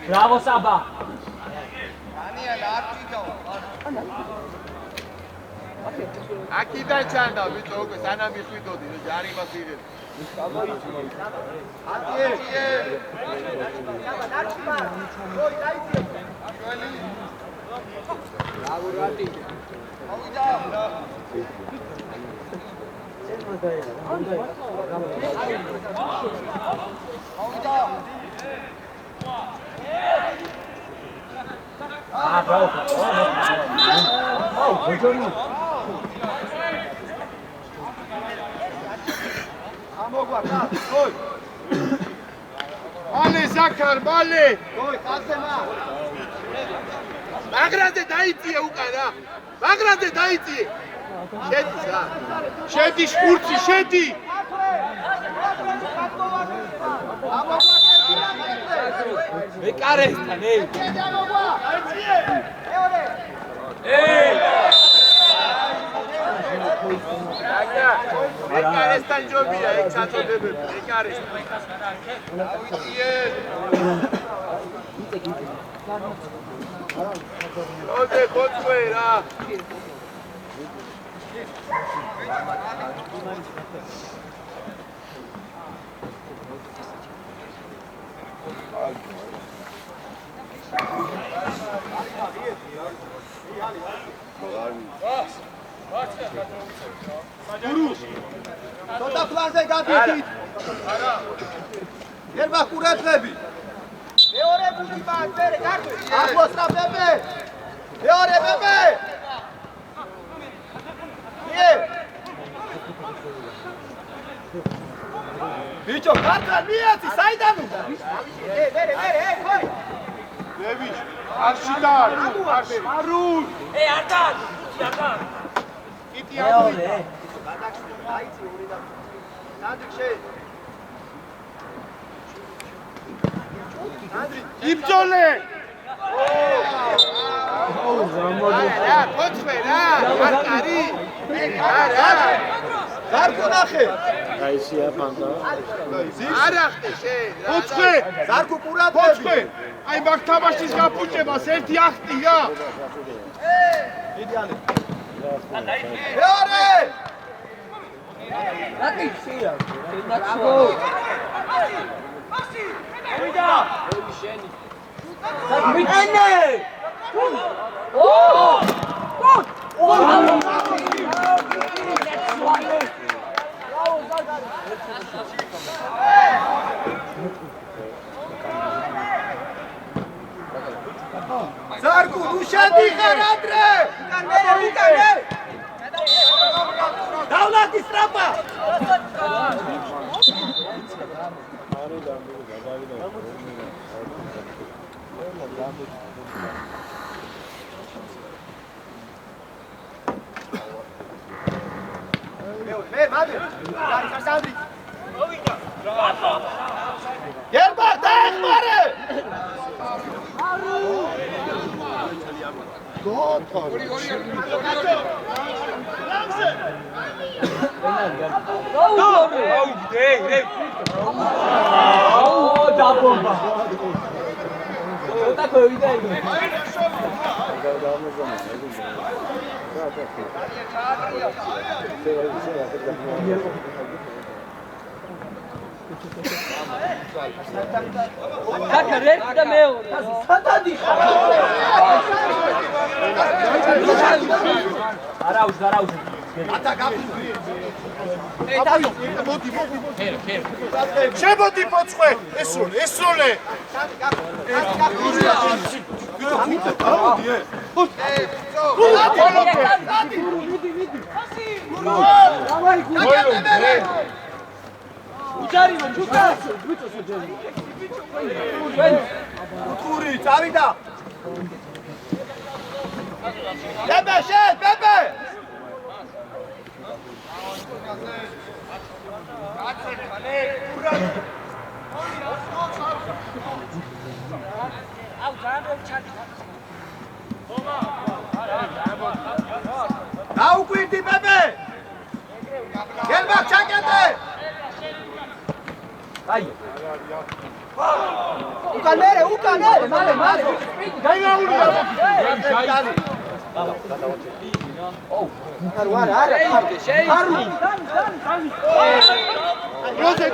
Bravo Saba. აქიდან ჩანდა ვიწო უკვე სანამ იხვიდოდი და ჯარიმას იდეთ. მალე ზაქარ, მალე! მაგრაზე დაიწიე უკანა! მაგრაზე დაიწიე! შედის რა! შედის ხურცი, შედი! ეკარესთან, ეი! ეკარესთან ჯობია ეგ საწოდებები ეკარესთან ოდე ხოცვე რა ცოტა პლანზე გადიდით. ერმა ყურადღები. მეორე ბუდი ბანძერე გარკვე. ახლოს რა ბებე. მეორე ბებე. ბიჭო, კარგა მიაცი, საიდან უნდა? მერე, ხოი. დევიჩ, არში და არში. არულ არტან იტი ამოი. დაიცი ორი და ნანდრიჩე. იბძოლე. რა, ხოცვე რა, მარტარი. რა. გარკო ნახე. აისია პანდა. არა ხტე შე. ხოცვე. გარკო ყურადღები. ხოცვე. აი მაგ თამაშის გაფუჭებას ერთი ახტი რა. მიდიანე. მეორე. რატი შეიძლება? ზარკუ უშანდი ხარადრე. უკანე. დავლათი სტრაპა. მე მადე. სანდრი. ერბა დაეხმარე. შემოდი პოცხე, ესროლე. ხური წავიდა. ბებე შენ, ბებე. დაუკვირდი ბებე. გელბა ჩაკეტე. აი. უკანე, მალე. გაიგაურია.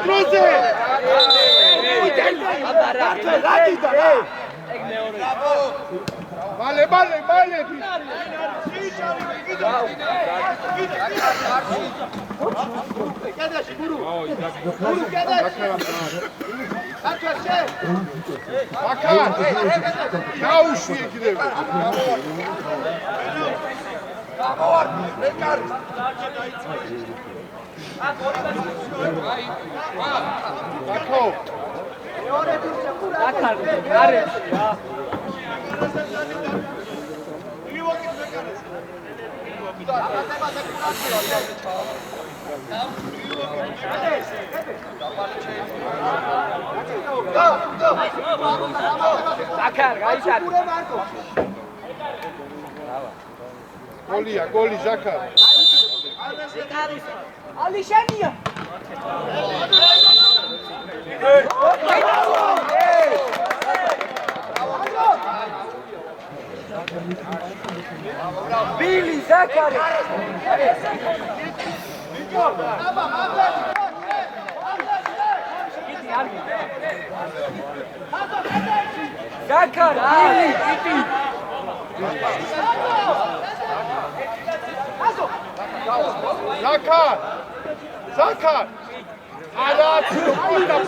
დროზე. მალე. კედაში გურუ. გურუ კედაში. აჩაშე. აკა. გაუშვი კიდევ. გამოვარდი, მეკარი. აკო. მეორე თურქია ყურა. არე. გოლია, გოლი ზაქარ. ალი შენია. ბილი ზაქარი. ზაქარ, ბილი, იტი. ზაქარ არა ცოტა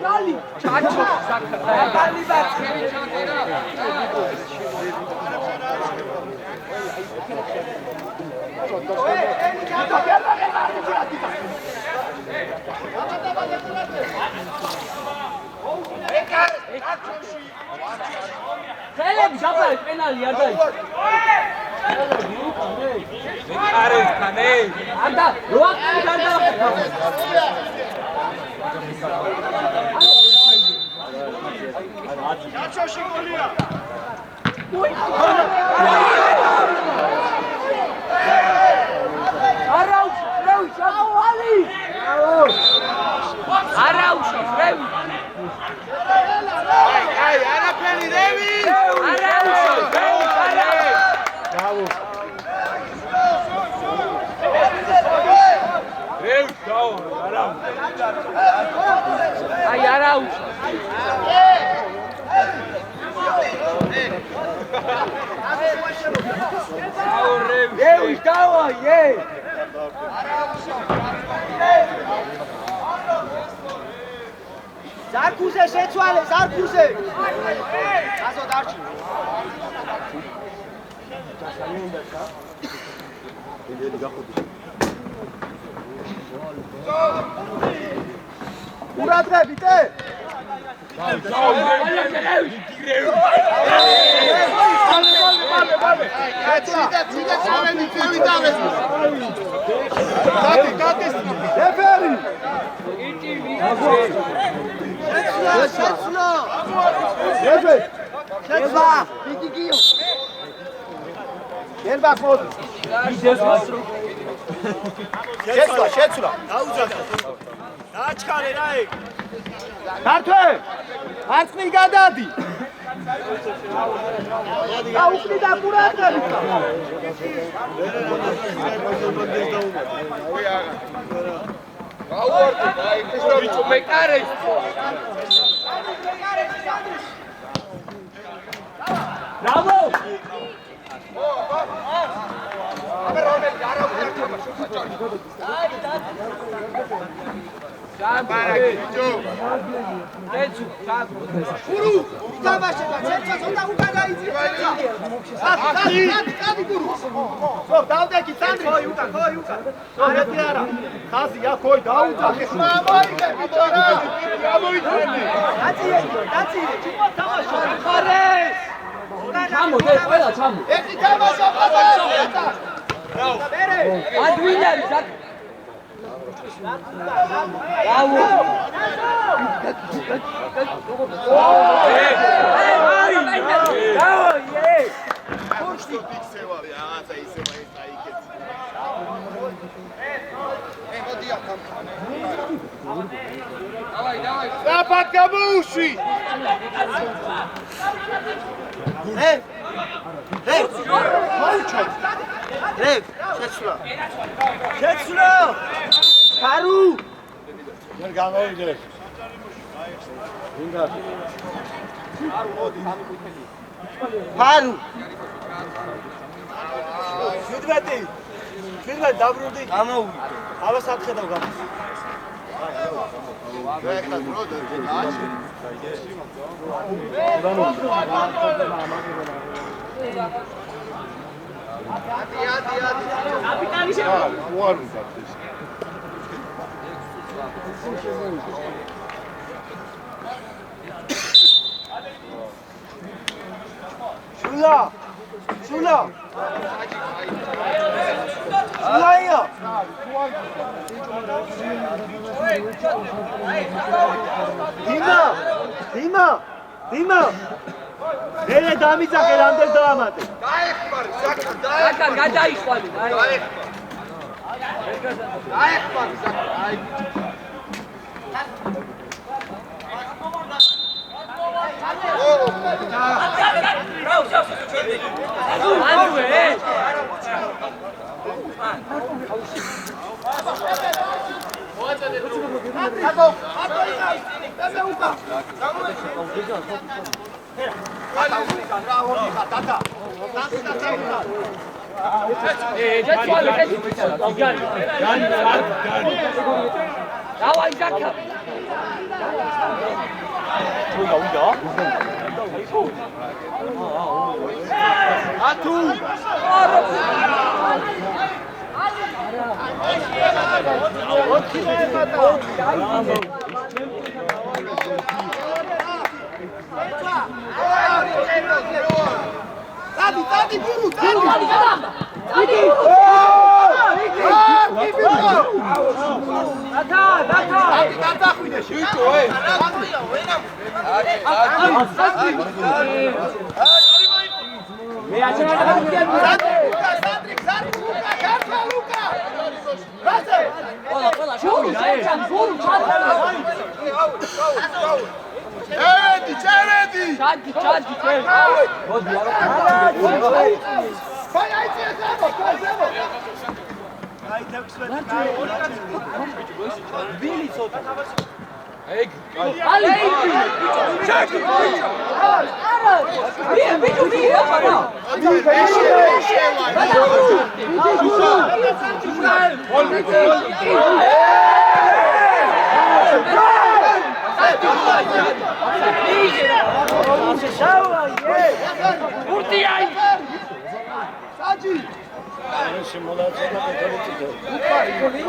გალი ჩაჩო ზაქარ გალი ბაცი ხელები შაფარ პენალი არ დაი არის ხანე ანდა როაკი გარდა ჩაჩოში გოლია არაუშ ალი არაუშ რევი აი არაფერი რევი არაუშ ბრავო რევ დაო არა აი არაუშ რევი დავა ე ზარქუზე შეცვალე ზარქუზე აზო დარჩი ურადღები ტე რეფერი შეცვლა ბიგიგიო გელბა მოდი შეცვლა დაუძახა დააჩქარე რა ეგ ქართვე მარცხნი გადადი და უკნი და ყურადღებით ბიჭო მეკარე ბრავო ეცუ გურუ თამაშე და ცეცხლა ცოტა უკან გაიწია კადი გურუ ხო დავდექი სანდრი ხოი უკან მეტი არა ხაზია ხოი დაუძახე მამა ბიჭო რა გამოიწვენი დაცი ჩიკო თამაშო ხარეს ჩამო დე ყველა ჩამო ერთი თამაშო ხაზა ბერე ადვინარი ზაკ ბრავო დაბად გამოუშვი შეცვლა ფარუ ვერ გამოვიდე ფარუ 17 დაბრუნდი გამოვიდე აბა სახედავ გამ კაპიტანი შევა უარი გაქცეს შულა შულაია დიმა რე დამიძახე რამდენ დაამატე დაეხმარი ზაქარ ზაკარ გადაიხვალი Давай, Жака! Tadi, guru, tadi!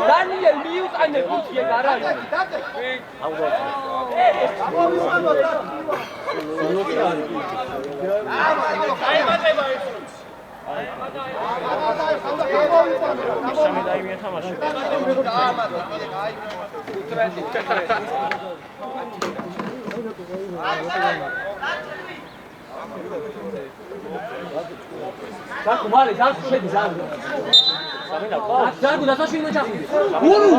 Daniel, miut eine gute Garage. Jaku, male, Jaku, šedi, Jaku. Jaku, da to švino Jaku. Guru!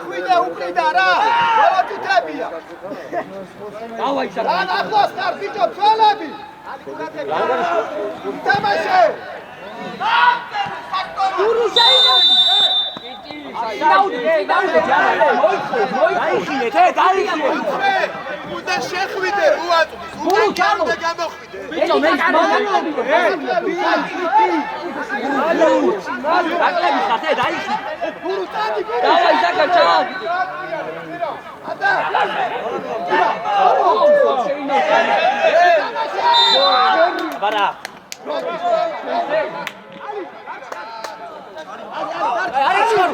Ხვიდე უკრიდა რა! ყველა თითებია. Давай, Жака. რა ახლოს ხარ ბიჭო, ცვალები! თამაშე! Guru შეიძლება. უნდა შეხვიდე, უაწვდის, უნდა გამოხვიდე. ბიჭო, მე აკლები ხარ, დაიხი. გურუ წადი, გურუ! Давай, Жака, ჩავ. Bara. Ari çor.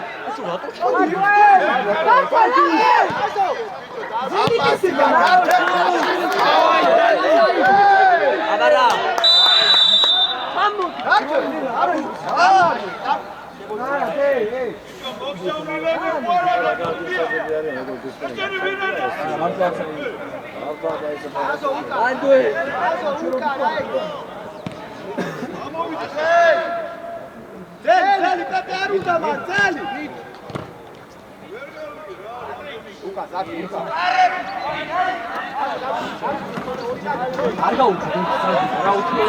Abara. Vamos. ძელი, პეპე არ უნდა მან, ძელი! უკას, აქ, უკა. არ გაუჩი, რა უჩი.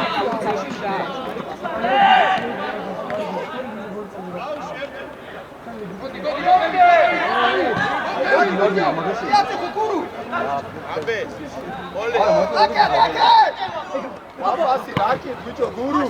აბე, მოლე. აკე! აბასი, აკე, ბიჭო, გურუ!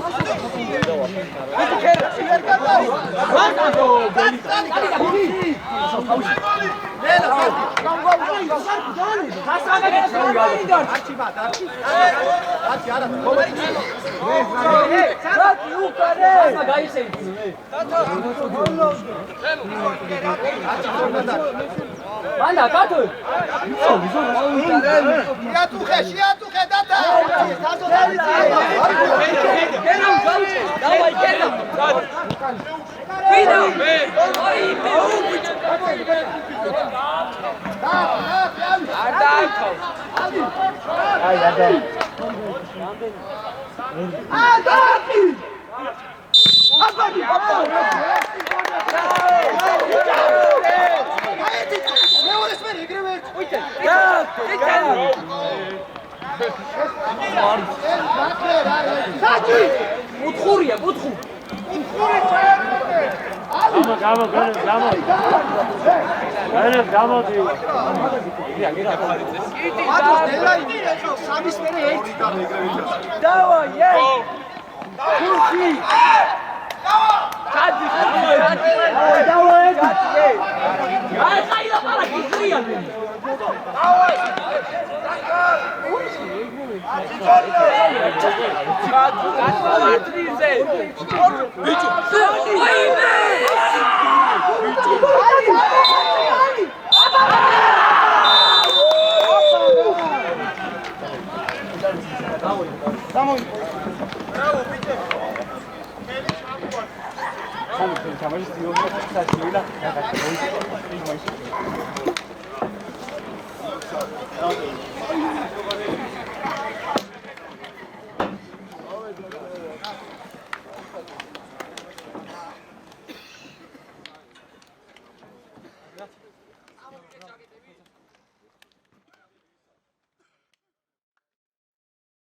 Jaki ukare! ასმა გაიხსენე. მანდა კატო. შეატუხე დათა. გენამ გავიწე. დავაი გენამ. ვიდა. ოი მე უჩ. ადაკო. აი ადა. ადაკი. აბადი აბადი. მეორე სფერი ეგრევე ერთ. უიტე. საჭი. მუთხურია, მუთხუ. მუთხური ჩაერდე. გამო. გამოდი. მათოს დელაინი ხო სამის მერე ერთი და ეგრევე ჩას. დავაი. ხუთი. ჩადი. დავაი. აი ხაილა პარაკი ხრია.